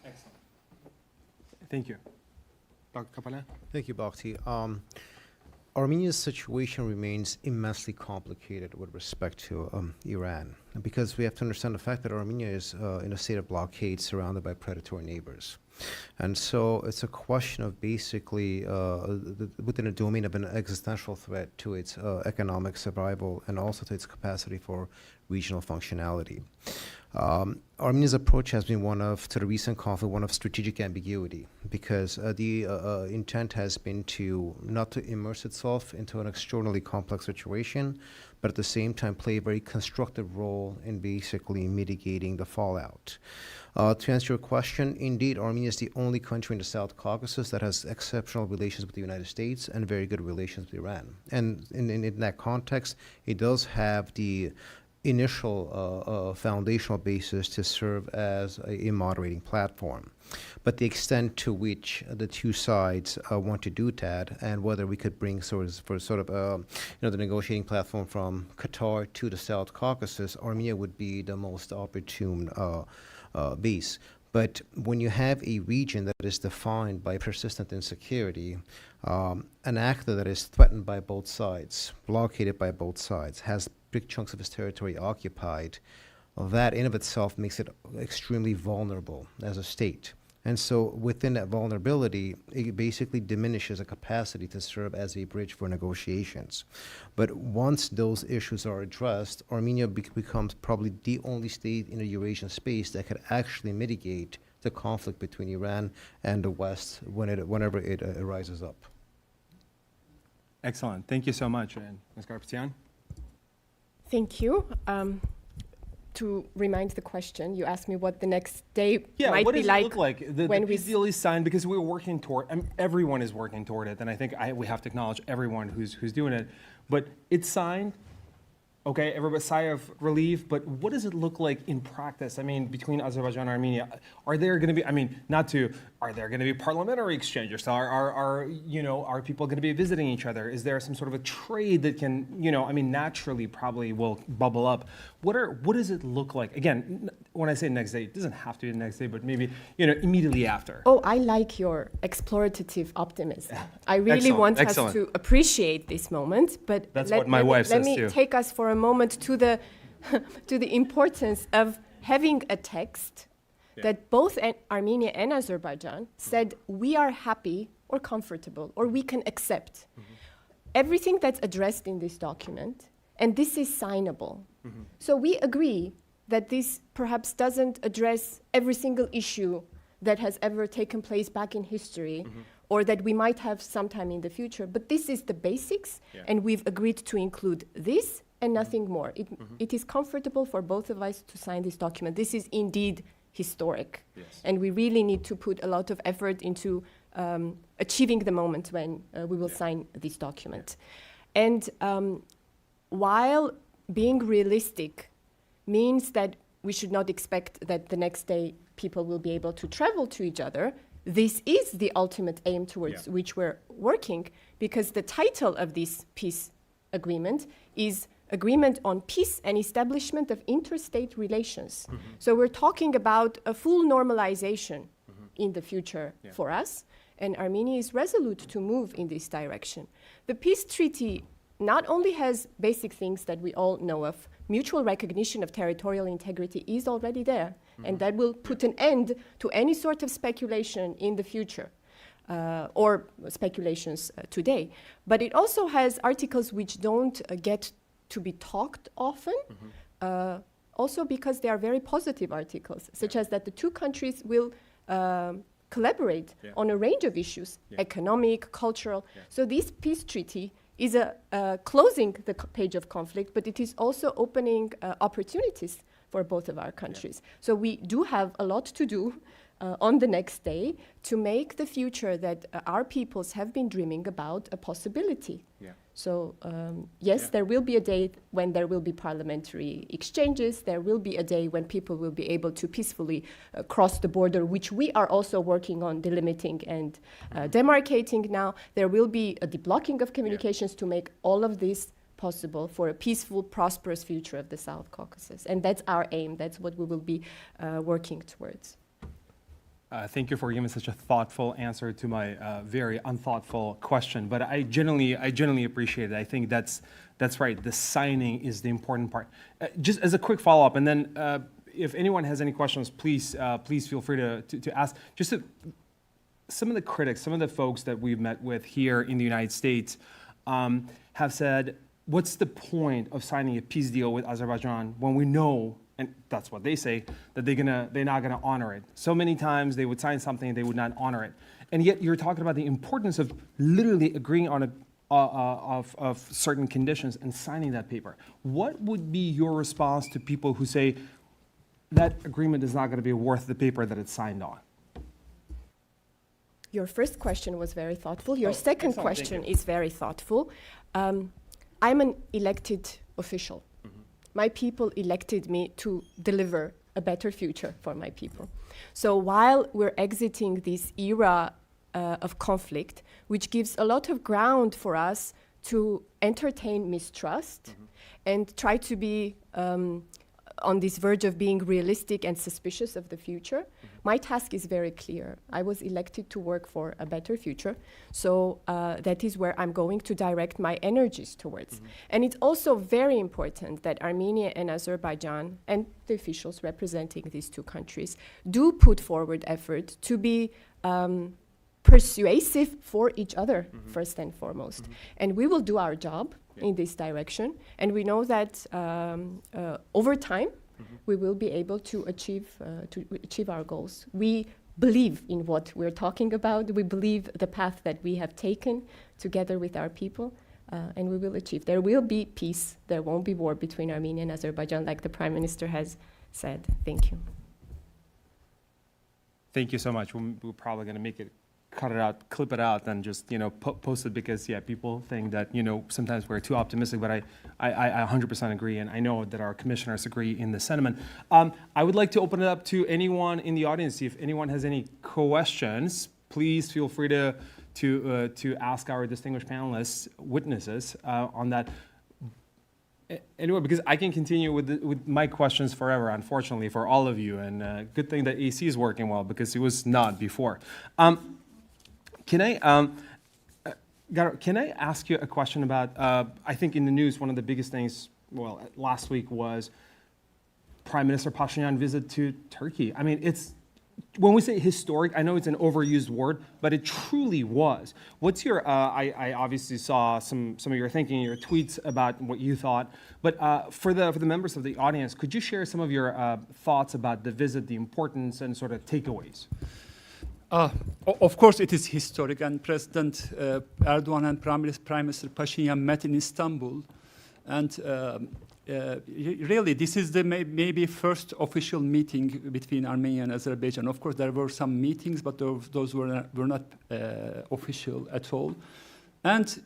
Speaker 1: Excellent. Thank you. Dr. Kapalan?
Speaker 4: Thank you, Bhakti. Armenia's situation remains immensely complicated with respect to Iran, because we have to understand the fact that Armenia is in a state of blockade surrounded by predatory neighbors. And so it's a question of basically within a domain of an existential threat to its economic survival and also to its capacity for regional functionality. Armenia's approach has been to the recent conflict, one of strategic ambiguity, because the intent has been not to immerse itself into an extraordinarily complex situation, but at the same time play a very constructive role in basically mitigating the fallout. To answer your question, indeed, Armenia is the only country in the South Caucasus that has exceptional relations with the United States and very good relations with Iran. And in that context, it does have the initial foundational basis to serve as a moderating platform. But the extent to which the two sides want to do that, and whether we could bring the negotiating platform from Qatar to the South Caucasus, Armenia would be the most opportune base. But when you have a region that is defined by persistent insecurity, an actor that is threatened by both sides, blockaded by both sides, has big chunks of its territory occupied, that in of itself makes it extremely vulnerable as a state. And so within that vulnerability, it basically diminishes a capacity to serve as a bridge for negotiations. But once those issues are addressed, Armenia becomes probably the only state in the Eurasian space that could actually mitigate the conflict between Iran and the West whenever it rises up.
Speaker 1: Excellent. Thank you so much. And Ms. Garpetian?
Speaker 2: Thank you. To remind the question, you asked me what the next day might
Speaker 1: what
Speaker 2: be
Speaker 1: does
Speaker 2: like.
Speaker 1: It look like? The peace deal is signed because we're working toward. Everyone is working toward it, and I think we have to acknowledge everyone who's doing it. But it's signed. Okay, everybody sigh of relief. But what does it look like in practice? I mean, between Azerbaijan and Armenia, are there going to be? I mean, are there going to be parliamentary exchanges? Are people going to be visiting each other? Is there some sort of a trade that can, naturally probably will bubble up? What does it look like? Again, when I say next day, it doesn't have to be the next day, but maybe, immediately after.
Speaker 2: Oh, I like your explorative optimism. I really want us to appreciate this moment, but
Speaker 1: that's what my wife says too.
Speaker 2: Let me take us for a moment to the importance of having a text that both Armenia and Azerbaijan said we are happy or comfortable or we can accept everything that's addressed in this document, and this is signable. So we agree that this perhaps doesn't address every single issue that has ever taken place back in history or that we might have sometime in the future, but this is the basics, and we've agreed to include this and nothing more. It is comfortable for both of us to sign this document. This is indeed historic, and we really need to put a lot of effort into achieving the moment when we will sign this document. And while being realistic means that we should not expect that the next day people will be able to travel to each other, this is the ultimate aim towards which we're working, because the title of this peace agreement is Agreement on Peace and Establishment of Interstate Relations. So we're talking about a full normalization in the future for us, and Armenia is resolute to move in this direction. The peace treaty not only has basic things that we all know of, mutual recognition of territorial integrity is already there, and that will put an end to any sort of speculation in the future. Or speculations today. But it also has articles which don't get to be talked often, also because they are very positive articles, such as that the two countries will collaborate on a range of issues, economic, cultural. So this peace treaty is closing the page of conflict, but it is also opening opportunities for both of our countries. So we do have a lot to do on the next day to make the future that our peoples have been dreaming about a possibility.
Speaker 1: Yeah.
Speaker 2: So yes, there will be a day when there will be parliamentary exchanges. There will be a day when people will be able to peacefully cross the border, which we are also working on delimiting and demarcating now. There will be a deblocking of communications to make all of this possible for a peaceful, prosperous future of the South Caucasus. And that's our aim. That's what we will be working towards.
Speaker 1: Thank you for giving such a thoughtful answer to my very unthoughtful question. But I genuinely appreciate it. I think that's right. The signing is the important part. Just as a quick follow-up, and then if anyone has any questions, please feel free to ask. Just some of the critics, some of the folks that we've met with here in the United States have said, what's the point of signing a peace deal with Azerbaijan when we know, and that's what they say, that they're not gonna honor it. So many times they would sign something and they would not honor it. And yet you're talking about the importance of literally agreeing on of certain conditions and signing that paper. What would be your response to people who say that agreement is not gonna be worth the paper that it's signed on?
Speaker 2: Your first question was very thoughtful. Your second
Speaker 1: excellent.
Speaker 2: question is very thoughtful. I'm an elected official. My people elected me to deliver a better future for my people. So while we're exiting this era of conflict, which gives a lot of ground for us to entertain mistrust and try to be on this verge of being realistic and suspicious of the future, my task is very clear. I was elected to work for a better future, so that is where I'm going to direct my energies towards. And it's also very important that Armenia and Azerbaijan and the officials representing these two countries do put forward effort to be persuasive for each other, first and foremost. And we will do our job in this direction, and we know that over time we will be able to achieve our goals. We believe in what we're talking about. We believe the path that we have taken together with our people, and we will achieve. There will be peace. There won't be war between Armenia and Azerbaijan, like the Prime Minister has said. Thank you.
Speaker 1: Thank you so much. We're probably going to make it, cut it out, clip it out, and just post it because people think that sometimes we're too optimistic. But I 100% agree, and I know that our commissioners agree in the sentiment. I would like to open it up to anyone in the audience. If anyone has any questions, please feel free to ask our distinguished panelists, witnesses on that. Anyway, because I can continue with my questions forever, unfortunately, for all of you. And good thing that AC is working well because it was not before. Can I ask you a question about, I think in the news, one of the biggest things, last week was Prime Minister Pashinyan visit to Turkey. I mean, when we say historic, I know it's an overused word, but it truly was. What's your, I obviously saw some of your thinking, your tweets about what you thought, but for the members of the audience, could you share some of your thoughts about the visit, the importance, and sort of takeaways?
Speaker 3: Of course, it is historic, and President Erdogan and Prime Minister Pashinyan met in Istanbul, and really, this is the maybe first official meeting between Armenia and Azerbaijan. Of course, there were some meetings, but those were not official at all. And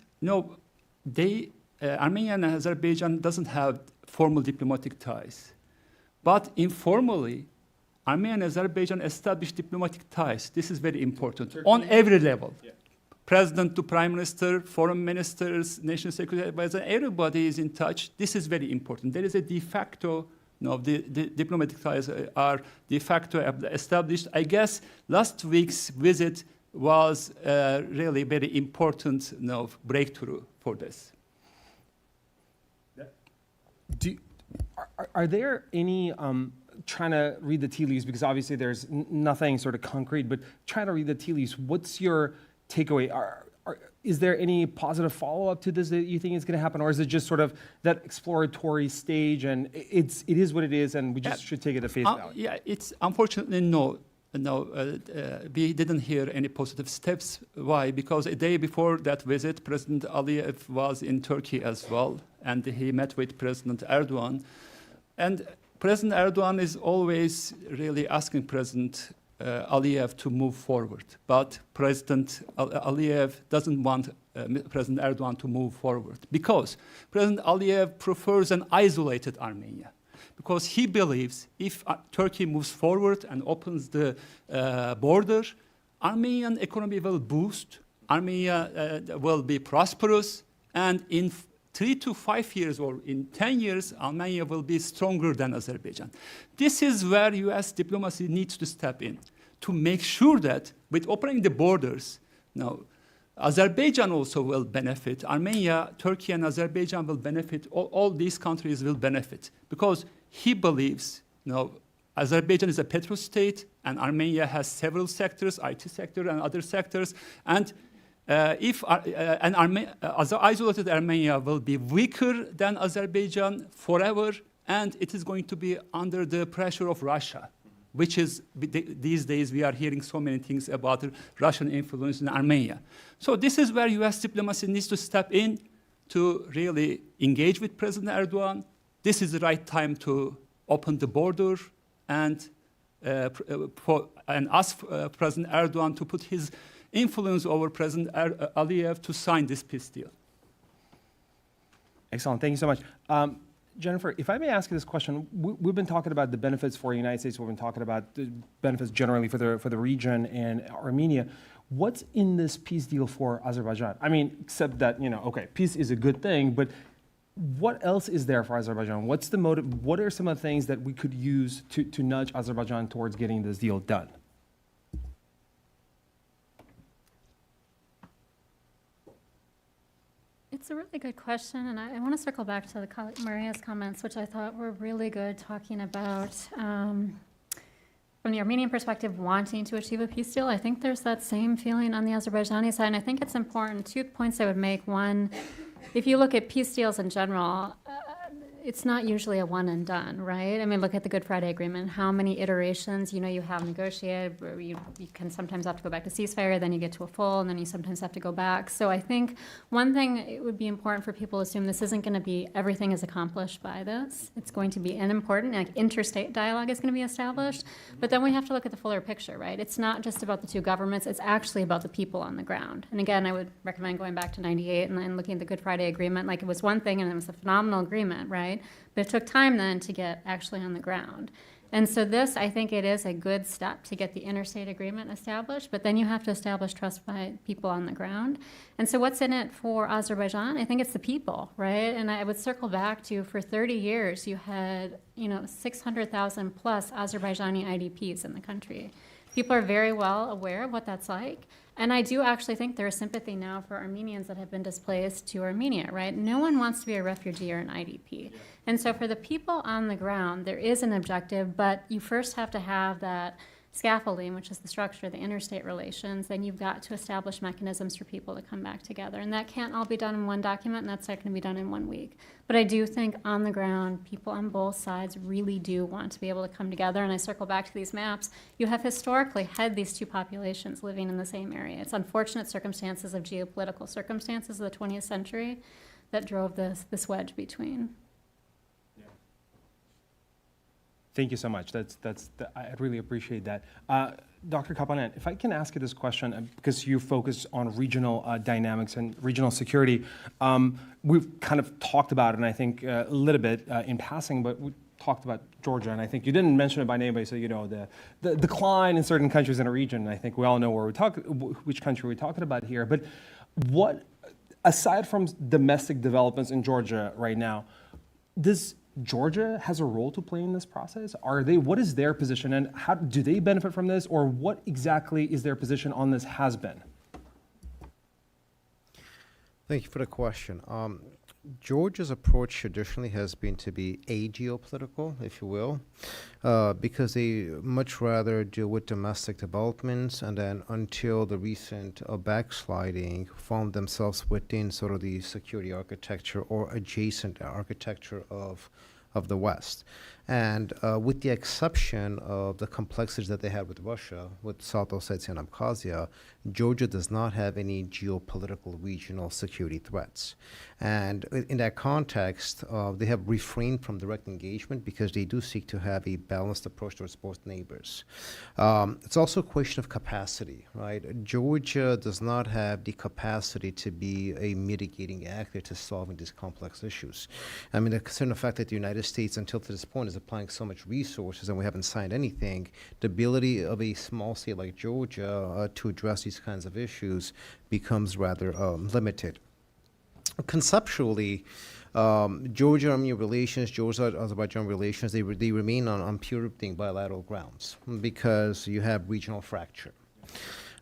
Speaker 3: Armenia and Azerbaijan doesn't have formal diplomatic ties, but informally, Armenia and Azerbaijan established diplomatic ties. This is very important on every level. Yeah. President to Prime Minister, foreign ministers, national security advisor, everybody is in touch. This is very important. There is a de facto, the diplomatic ties are de facto established. I guess last week's visit was really very important breakthrough for this.
Speaker 1: Are there any, trying to read the tea leaves, because obviously there's nothing sort of concrete, but trying to read the tea leaves, what's your takeaway? Is there any positive follow-up to this that you think is going to happen, or is it just sort of that exploratory stage and it is what it is, and we just should take it at face value?
Speaker 3: Yeah, it's unfortunately no. we didn't hear any positive steps. Why? Because a day before that visit, President Aliyev was in Turkey as well, and he met with President Erdogan. And President Erdogan is always really asking President Aliyev to move forward. But President Aliyev doesn't want President Erdogan to move forward because President Aliyev prefers an isolated Armenia. Because he believes if Turkey moves forward and opens the border, Armenian economy will boost, Armenia will be prosperous, and in 3 to 5 years or in 10 years, Armenia will be stronger than Azerbaijan. This is where US diplomacy needs to step in to make sure that with opening the borders, now Azerbaijan also will benefit. Armenia, Turkey, and Azerbaijan will benefit. All these countries will benefit because he believes, Azerbaijan is a petrostate, and Armenia has several sectors, IT sector and other sectors, and if an isolated Armenia will be weaker than Azerbaijan forever, and it is going to be under the pressure of Russia, which is, these days we are hearing so many things about Russian influence in Armenia. So this is where US diplomacy needs to step in to really engage with President Erdogan. This is the right time to open the border and ask President Erdogan to put his influence over President Aliyev to sign this peace deal.
Speaker 1: Excellent. Thank you so much. Jennifer, if I may ask you this question, we've been talking about the benefits for the United States. We've been talking about the benefits generally for the region and Armenia. What's in this peace deal for Azerbaijan? I mean, except that, okay, peace is a good thing, but what else is there for Azerbaijan? What's the motive? What are some of the things that we could use to nudge Azerbaijan towards getting this deal done?
Speaker 5: It's a really good question, and I want to circle back to Maria's comments, which I thought were really good, talking about, from the Armenian perspective, wanting to achieve a peace deal. I think there's that same feeling on the Azerbaijani side, and I think it's important. 2 points I would make. One, if you look at peace deals in general, it's not usually a one and done, right? I mean, look at the Good Friday Agreement. How many iterations, you have negotiated, where you can sometimes have to go back to ceasefire, then you get to a full, and then you sometimes have to go back. So I think one thing it would be important for people to assume this isn't going to be everything is accomplished by this. It's going to be an important, interstate dialogue is going to be established, but then we have to look at the fuller picture, right? It's not just about the two governments, it's actually about the people on the ground. And again, I would recommend going back to 98 and looking at the Good Friday Agreement. Like, it was one thing and it was a phenomenal agreement, right? But it took time then to get actually on the ground. And so this, I think it is a good step to get the interstate agreement established, but then you have to establish trust by people on the ground. And so what's in it for Azerbaijan? I think it's the people, right? And I would circle back to, for 30 years, you had, 600,000 plus Azerbaijani IDPs in the country. People are very well aware of what that's like. And I do actually think there is sympathy now for Armenians that have been displaced to Armenia, right? No one wants to be a refugee or an IDP. Yeah. And so for the people on the ground, there is an objective, but you first have to have that scaffolding, which is the structure of the interstate relations. Then you've got to establish mechanisms for people to come back together. And that can't all be done in one document, and that's not going to be done in 1 week. But I do think on the ground, people on both sides really do want to be able to come together. And I circle back to these maps. You have historically had these two populations living in the same area. It's unfortunate circumstances of geopolitical circumstances of the 20th century that drove this wedge between.
Speaker 1: Thank you so much. I really appreciate that. Dr. Kapanen, if I can ask you this question, because you focus on regional dynamics and regional security, we've kind of talked about it, and I think a little bit in passing, but we talked about Georgia, and I think you didn't mention it by name, but so the decline in certain countries in a region. I think we all know which country we're talking about here. But what, aside from domestic developments in Georgia right now, does Georgia has a role to play in this process? What is their position, and how do they benefit from this, or what exactly is their position on this has been?
Speaker 4: Thank you for the question. Georgia's approach traditionally has been to be ageopolitical, if you will, because they much rather deal with domestic developments and then until the recent backsliding found themselves within sort of the security architecture or adjacent architecture of of the West. And with the exception of the complexities that they have with Russia, with South Ossetia and Abkhazia, Georgia does not have any geopolitical regional security threats. And in that context, they have refrained from direct engagement because they do seek to have a balanced approach towards both neighbors. It's also a question of capacity, right? Georgia does not have the capacity to be a mitigating actor to solving these complex issues. I mean, considering the fact that the United States, until to this point, is applying so much resources and we haven't signed anything, the ability of a small state like Georgia to address these kinds of issues becomes rather limited. Conceptually, Georgia-Armenia relations, Georgia-Azerbaijan relations, they remain on pure bilateral grounds because you have regional fracture.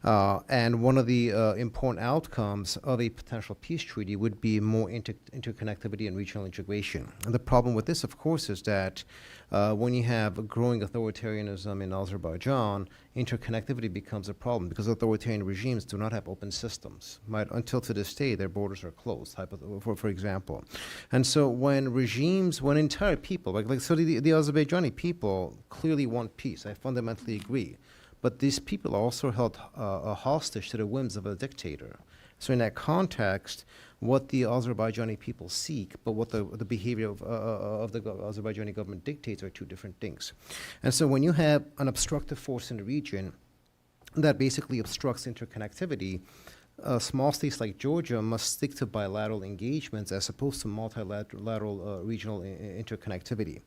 Speaker 4: And one of the important outcomes of a potential peace treaty would be more interconnectivity and regional integration. And the problem with this, of course, is that when you have a growing authoritarianism in Azerbaijan, interconnectivity becomes a problem because authoritarian regimes do not have open systems. Right? Until to this day, their borders are closed, for example. And so when entire people, the Azerbaijani people clearly want peace. I fundamentally agree. But these people are also held hostage to the whims of a dictator. So in that context, what the Azerbaijani people seek, but what the behavior of the Azerbaijani government dictates are two different things. And so when you have an obstructive force in the region that basically obstructs interconnectivity, small states like Georgia must stick to bilateral engagements as opposed to multilateral regional interconnectivity.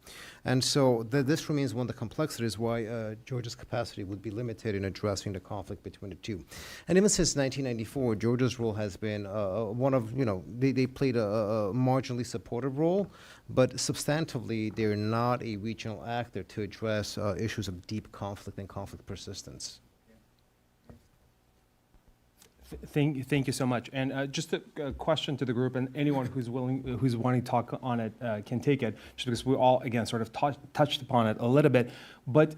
Speaker 4: And so this remains one of the complexities why Georgia's capacity would be limited in addressing the conflict between the two. And even since 1994, Georgia's role has been one of, they played a marginally supportive role, but substantively, they're not a regional actor to address issues of deep conflict and conflict persistence.
Speaker 1: Thank you so much. And just a question to the group, and anyone who's wanting to talk on it can take it, just because we all, again, sort of touched upon it a little bit. But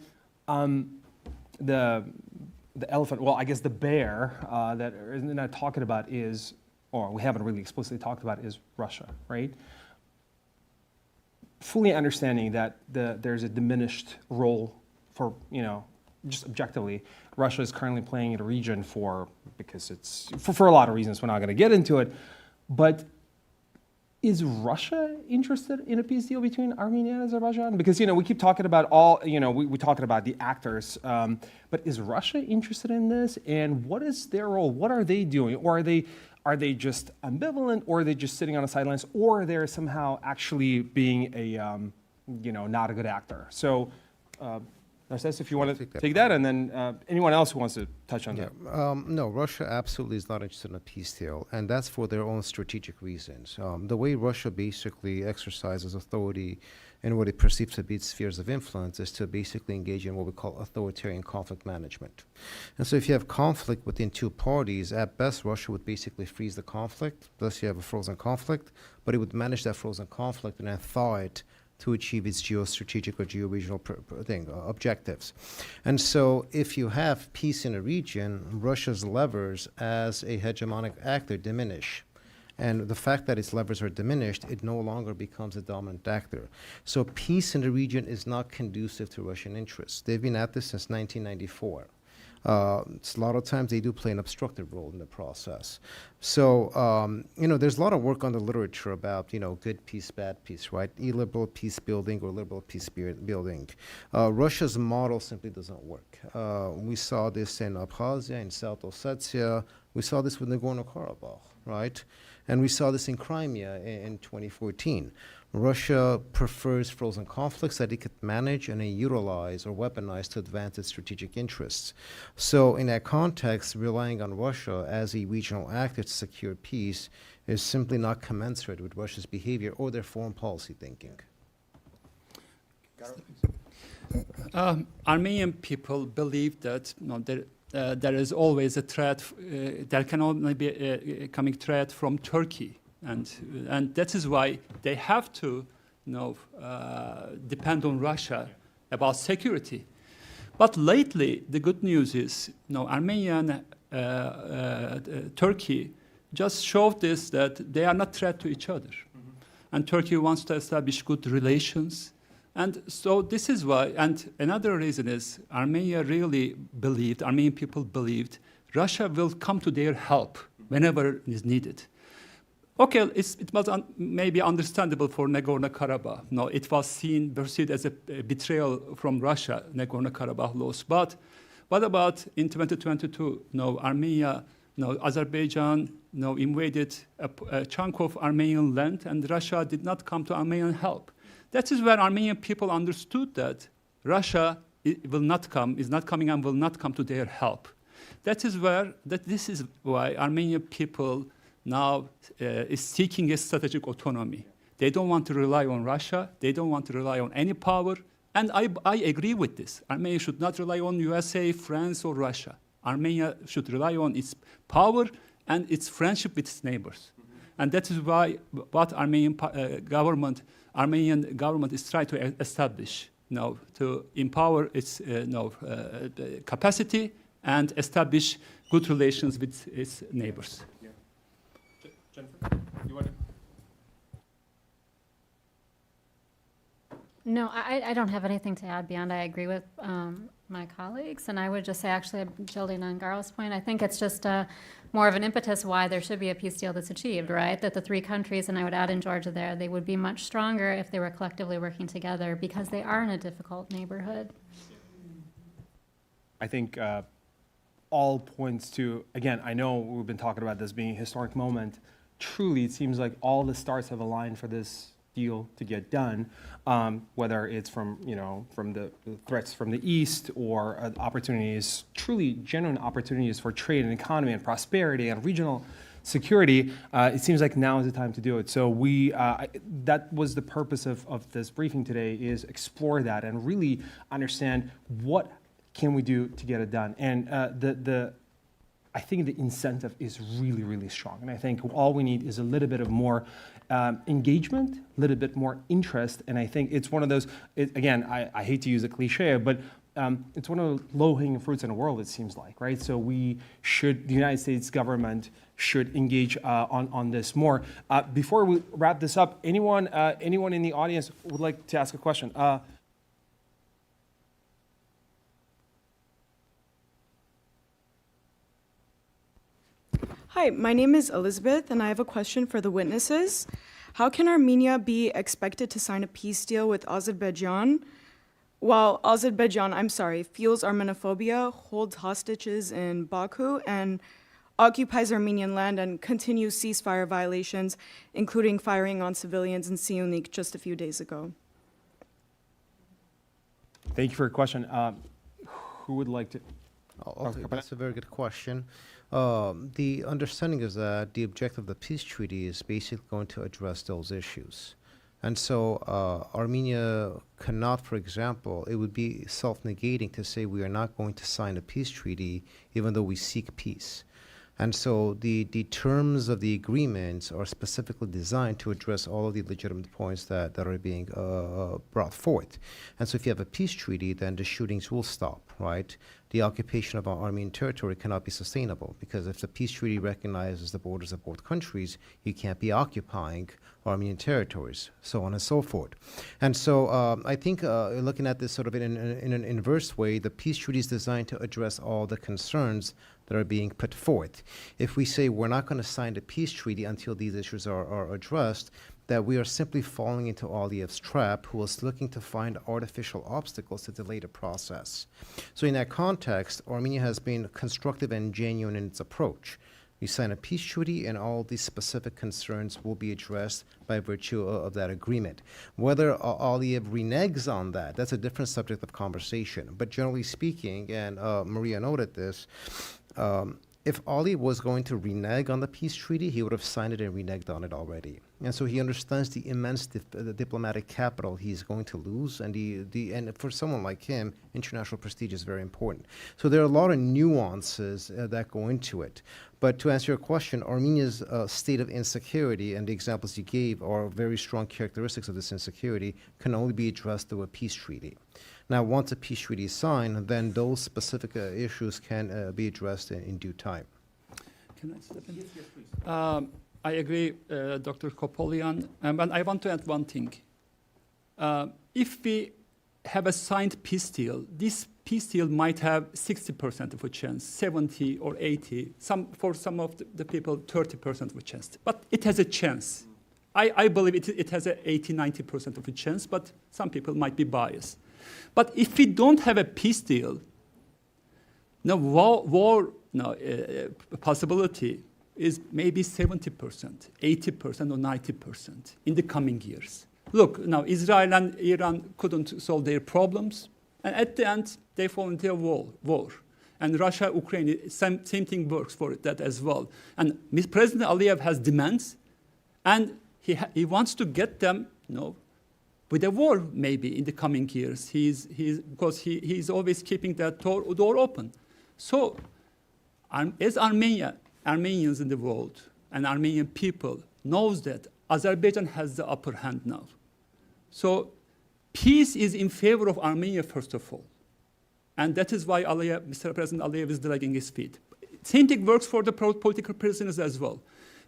Speaker 1: the elephant, well, I guess the bear that isn't not talking about is, or we haven't really explicitly talked about, is Russia, right? Fully understanding that there's a diminished role for, just objectively, Russia is currently playing in a region because it's for a lot of reasons. We're not going to get into it, but is Russia interested in a peace deal between Armenia and Azerbaijan? Because we keep talking about we're talking about the actors, but is Russia interested in this? And what is their role? What are they doing? Or are they just ambivalent? Or are they just sitting on the sidelines? Or they're somehow actually being a not a good actor? So. Narcissus, if you want to take that, and then anyone else who wants to touch on that.
Speaker 4: No, Russia absolutely is not interested in a peace deal, and that's for their own strategic reasons. The way Russia basically exercises authority in what it perceives to be its spheres of influence is to basically engage in what we call authoritarian conflict management. And so if you have conflict within two parties, at best Russia would basically freeze the conflict, thus you have a frozen conflict, but it would manage that frozen conflict and then thaw it to achieve its geostrategic or geo-regional objectives. And so if you have peace in a region, Russia's levers as a hegemonic actor diminish. And the fact that its levers are diminished, it no longer becomes a dominant actor. So peace in the region is not conducive to Russian interests. They've been at this since 1994. A lot of times they do play an obstructive role in the process. So, there's a lot of work on the literature about, good peace, bad peace, right? Illiberal peace building or liberal peace building. Russia's model simply doesn't work. We saw this in Abkhazia, in South Ossetia. We saw this with Nagorno-Karabakh, right? And we saw this in Crimea in 2014. Russia prefers frozen conflicts that it could manage and then utilize or weaponize to advance its strategic interests. So in that context, relying on Russia as a regional actor to secure peace is simply not commensurate with Russia's behavior or their foreign policy thinking.
Speaker 3: Armenian people believe that there is always a threat, there can only be a coming threat from Turkey. And that is why they have to depend on Russia about security. But lately, the good news is Armenia and Turkey just showed this, that they are not threat to each other. and Turkey wants to establish good relations. And so this is why, and another reason is Armenia really believed, Armenian people believed, Russia will come to their help whenever is needed. Okay, it was maybe understandable for Nagorno-Karabakh. No, it was perceived as a betrayal from Russia, Nagorno-Karabakh loss. But what about in 2022? No, Armenia, no, Azerbaijan, no, invaded a chunk of Armenian land, and Russia did not come to Armenian help. That is where Armenian people understood that Russia will not come, is not coming and will not come to their help. This is why Armenian people now is seeking a strategic autonomy. They don't want to rely on Russia. They don't want to rely on any power. And I agree with this. Armenia should not rely on USA, France, or Russia. Armenia should rely on its power and its friendship with its neighbors. And that is why what Armenian government is trying to establish, to empower its capacity and establish good relations with its neighbors.
Speaker 1: Yeah. Jennifer, you want to?
Speaker 5: No, I don't have anything to add beyond I agree with my colleagues. And I would just say, actually, building on Garo's point, I think it's just more of an impetus why there should be a peace deal that's achieved, right? That the three countries, and I would add in Georgia there, they would be much stronger if they were collectively working together because they are in a difficult neighborhood.
Speaker 1: I think all points to, again, I know we've been talking about this being a historic moment. Truly, it seems like all the stars have aligned for this deal to get done, whether it's from the threats from the east or opportunities, truly genuine opportunities for trade and economy and prosperity and regional security. It seems like now is the time to do it. So that was the purpose of this briefing today, is explore that and really understand what can we do to get it done. And I think the incentive is really, really strong. And I think all we need is a little bit of more engagement, a little bit more interest. And I think it's one of those, again, I hate to use a cliche, but it's one of the low-hanging fruits in the world, it seems like, right? So the United States government should engage on this more. Before we wrap this up, anyone in the audience would like to ask a question?
Speaker 6: Hi, my name is Elizabeth, and I have a question for the witnesses. How can Armenia be expected to sign a peace deal with Azerbaijan while Azerbaijan, fuels Armenophobia, holds hostages in Baku, and occupies Armenian land and continues ceasefire violations, including firing on civilians in Siunik just a few days ago?
Speaker 1: Thank you for your question. Who would like to?
Speaker 4: That's a very good question. The understanding is that the objective of the peace treaty is basically going to address those issues. And so Armenia cannot, for example, it would be self-negating to say we are not going to sign a peace treaty even though we seek peace. And so the terms of the agreements are specifically designed to address all of the legitimate points that are being brought forth. And so if you have a peace treaty, then the shootings will stop, right? The occupation of Armenian territory cannot be sustainable, because if the peace treaty recognizes the borders of both countries, you can't be occupying Armenian territories, so on and so forth. And so I think looking at this sort of in an inverse way, the peace treaty is designed to address all the concerns that are being put forth. If we say we're not going to sign the peace treaty until these issues are addressed, that we are simply falling into Aliyev's trap, who is looking to find artificial obstacles to delay the process. So in that context, Armenia has been constructive and genuine in its approach. We sign a peace treaty, and all these specific concerns will be addressed by virtue of that agreement. Whether Aliyev reneges on that, that's a different subject of conversation. But generally speaking, and Maria noted this, if Aliyev was going to renege on the peace treaty, he would have signed it and reneged on it already. And so he understands the immense diplomatic capital he's going to lose, and and for someone like him, international prestige is very important. So there are a lot of nuances that go into it. But to answer your question, Armenia's state of insecurity, and the examples you gave are very strong characteristics of this insecurity, can only be addressed through a peace treaty. Now, once a peace treaty is signed, then those specific issues can be addressed in due time.
Speaker 3: Can I step in? Yes, please. I agree, Dr. Kopolian, but I want to add one thing. If we have a signed peace deal, this peace deal might have 60% of a chance, 70 or 80, for some of the people, 30% of a chance. But it has a chance. I believe it has an 80, 90% of a chance, but some people might be biased. But if we don't have a peace deal, the war possibility is maybe 70%, 80% or 90% in the coming years. Look, now Israel and Iran couldn't solve their problems, and at the end, they fall into a war. And Russia, Ukraine, same thing works for that as well. And President Aliyev has demands, and he wants to get them, with a war maybe in the coming years. Because he's always keeping that door open. So, as Armenians in the world and Armenian people knows that Azerbaijan has the upper hand now. So peace is in favor of Armenia, first of all. And that is why Mr. President Aliyev is dragging his feet. Same thing works for the political prisoners as well.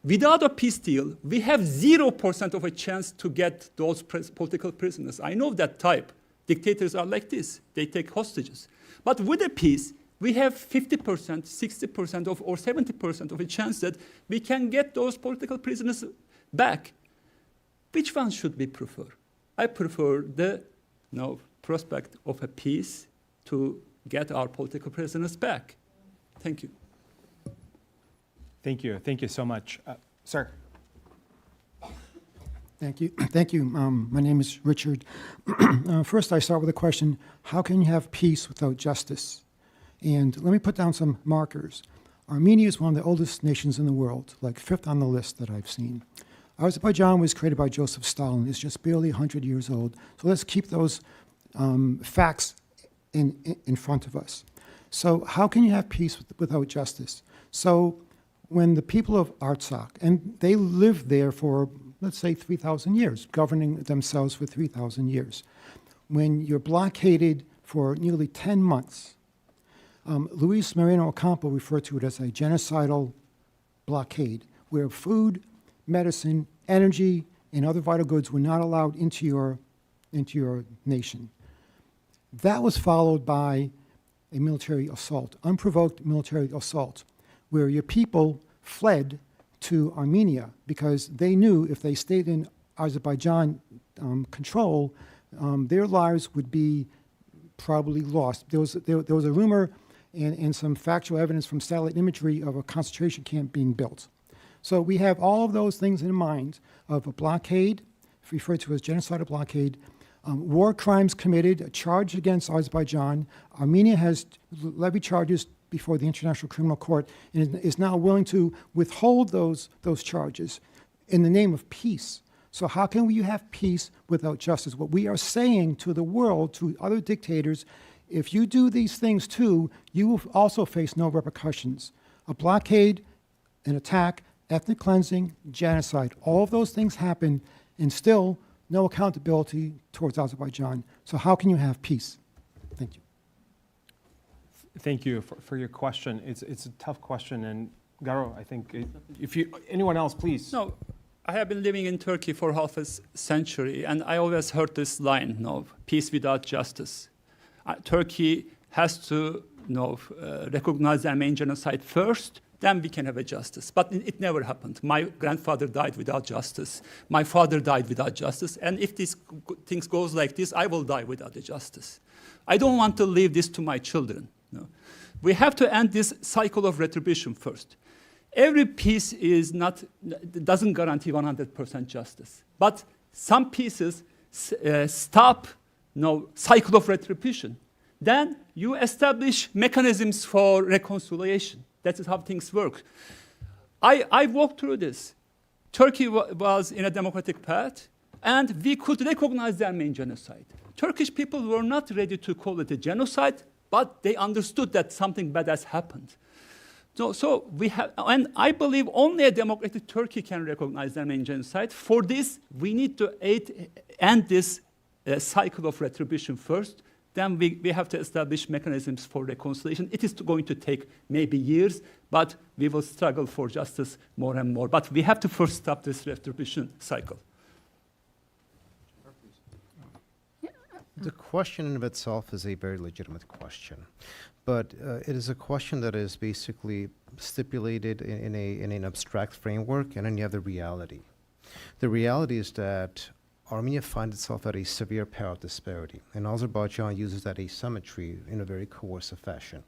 Speaker 3: Without a peace deal, we have 0% of a chance to get those political prisoners. I know that type. Dictators are like this. They take hostages. But with a peace, we have 50%, 60% or 70% of a chance that we can get those political prisoners back. Which one should we prefer? I prefer the prospect of a peace to get our political prisoners back. Thank you.
Speaker 1: Thank you. Thank you so much. Sir.
Speaker 7: Thank you. Thank you. My name is Richard. First, I start with a question. How can you have peace without justice? And let me put down some markers. Armenia is one of the oldest nations in the world, like 5th on the list that I've seen. Azerbaijan was created by Joseph Stalin. It's just barely 100 years old. So let's keep those facts in front of us. So how can you have peace without justice? So when the people of Artsakh, and they lived there for, let's say, 3,000 years, governing themselves for 3,000 years. When you're blockaded for nearly 10 months, Luis Moreno Ocampo referred to it as a genocidal blockade, where food, medicine, energy, and other vital goods were not allowed into your nation. That was followed by a military assault, unprovoked military assault, where your people fled to Armenia because they knew if they stayed in Azerbaijan control, their lives would be probably lost. There was a rumor and some factual evidence from satellite imagery of a concentration camp being built. So we have all of those things in mind of a blockade, referred to as genocidal blockade, war crimes committed, a charge against Azerbaijan. Armenia has levied charges before the International Criminal Court and is now willing to withhold those charges in the name of peace. So how can you have peace without justice? What we are saying to the world, to other dictators, if you do these things too, you will also face no repercussions. A blockade, an attack, ethnic cleansing, genocide, all of those things happen and still no accountability towards Azerbaijan. So how can you have peace? Thank you.
Speaker 1: Thank you for your question. It's a tough question, and Garo, I think anyone else, please.
Speaker 3: No, I have been living in Turkey for half a century, and I always heard this line, peace without justice. Turkey has to recognize the Armenian genocide first, then we can have a justice. But it never happened. My grandfather died without justice. My father died without justice. And if these things goes like this, I will die without a justice. I don't want to leave this to my children. We have to end this cycle of retribution first. Every peace doesn't guarantee 100% justice. But some pieces stop cycle of retribution. Then you establish mechanisms for reconciliation. That is how things work. I walked through this. Turkey was in a democratic path, and we could recognize the Armenian genocide. Turkish people were not ready to call it a genocide, but they understood that something bad has happened. So we have, and I believe only a democratic Turkey can recognize the Armenian genocide. For this, we need to end this cycle of retribution first. then we have to establish mechanisms for reconciliation. It is going to take maybe years, but we will struggle for justice more and more. But we have to first stop this retribution cycle.
Speaker 4: The question in of itself is a very legitimate question, but it is a question that is basically stipulated in an abstract framework, and then you have the reality. The reality is that Armenia finds itself at a severe power disparity, and Azerbaijan uses that asymmetry in a very coercive fashion.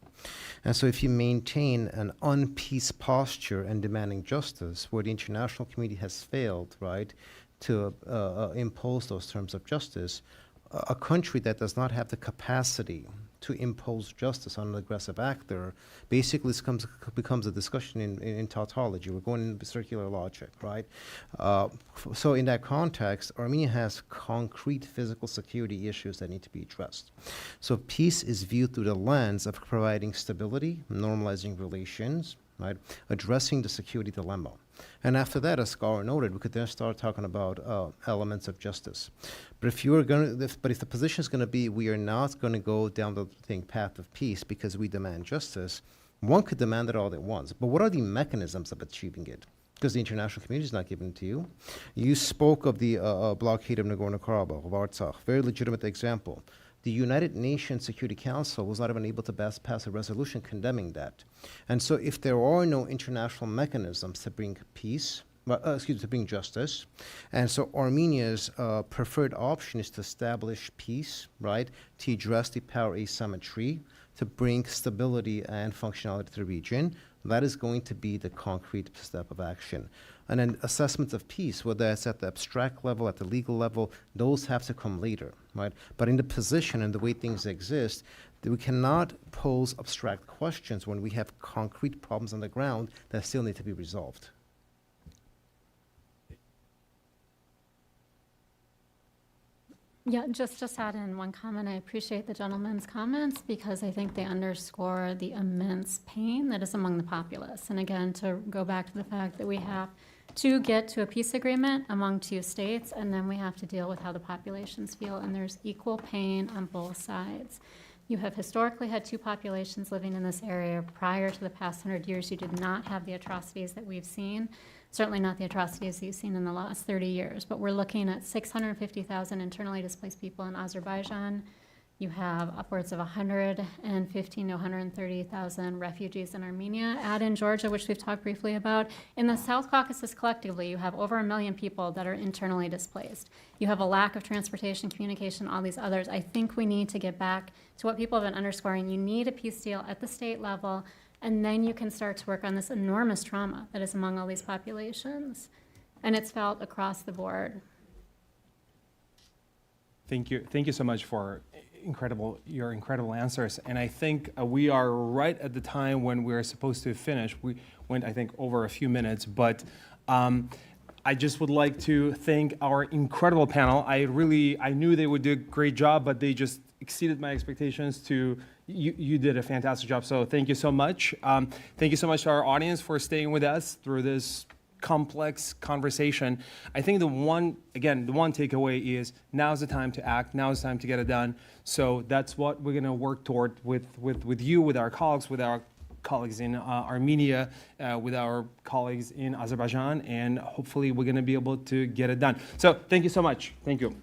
Speaker 4: And so if you maintain an unpeace posture and demanding justice, where the international community has failed, right, to impose those terms of justice, a country that does not have the capacity to impose justice on an aggressive actor basically becomes a discussion in tautology. We're going into circular logic, right? So in that context, Armenia has concrete physical security issues that need to be addressed. So peace is viewed through the lens of providing stability, normalizing relations, right? Addressing the security dilemma. And after that, as Scholar noted, we could then start talking about elements of justice. But if the position is going to be we are not going to go down the path of peace because we demand justice, one could demand it all at once. But what are the mechanisms of achieving it? Because the international community is not giving it to you. You spoke of the blockade of Nagorno-Karabakh, of Artsakh, very legitimate example. The United Nations Security Council was not even able to pass a resolution condemning that. And so if there are no international mechanisms to bring peace, to bring justice, and so Armenia's preferred option is to establish peace, right, to address the power asymmetry, to bring stability and functionality to the region, that is going to be the concrete step of action. And then assessments of peace, whether it's at the abstract level, at the legal level, those have to come later, right? But in the position and the way things exist, we cannot pose abstract questions when we have concrete problems on the ground that still need to be resolved.
Speaker 5: Yeah, just add in one comment. I appreciate the gentleman's comments because I think they underscore the immense pain that is among the populace. And again, to go back to the fact that we have to get to a peace agreement among two states, and then we have to deal with how the populations feel, and there's equal pain on both sides. You have historically had two populations living in this area. Prior to the past 100 years, you did not have the atrocities that we've seen. Certainly not the atrocities you've seen in the last 30 years, but we're looking at 650,000 internally displaced people in Azerbaijan. You have upwards of 115 to 130,000 refugees in Armenia. Add in Georgia, which we've talked briefly about. In the South Caucasus collectively, you have over 1 million people that are internally displaced. You have a lack of transportation, communication, all these others. I think we need to get back to what people have been underscoring. You need a peace deal at the state level, and then you can start to work on this enormous trauma that is among all these populations. And it's felt across the board.
Speaker 1: Thank you. Thank you so much for your incredible answers. And I think we are right at the time when we're supposed to finish. We went, I think, over a few minutes, but I just would like to thank our incredible panel. I knew they would do a great job, but they just exceeded my expectations. You did a fantastic job, so thank you so much. Thank you so much to our audience for staying with us through this complex conversation. I think the one takeaway is now's the time to act, now's the time to get it done. So that's what we're gonna work toward with you, with our colleagues in Armenia, with our colleagues in Azerbaijan, and hopefully we're gonna be able to get it done. So thank you so much. Thank you.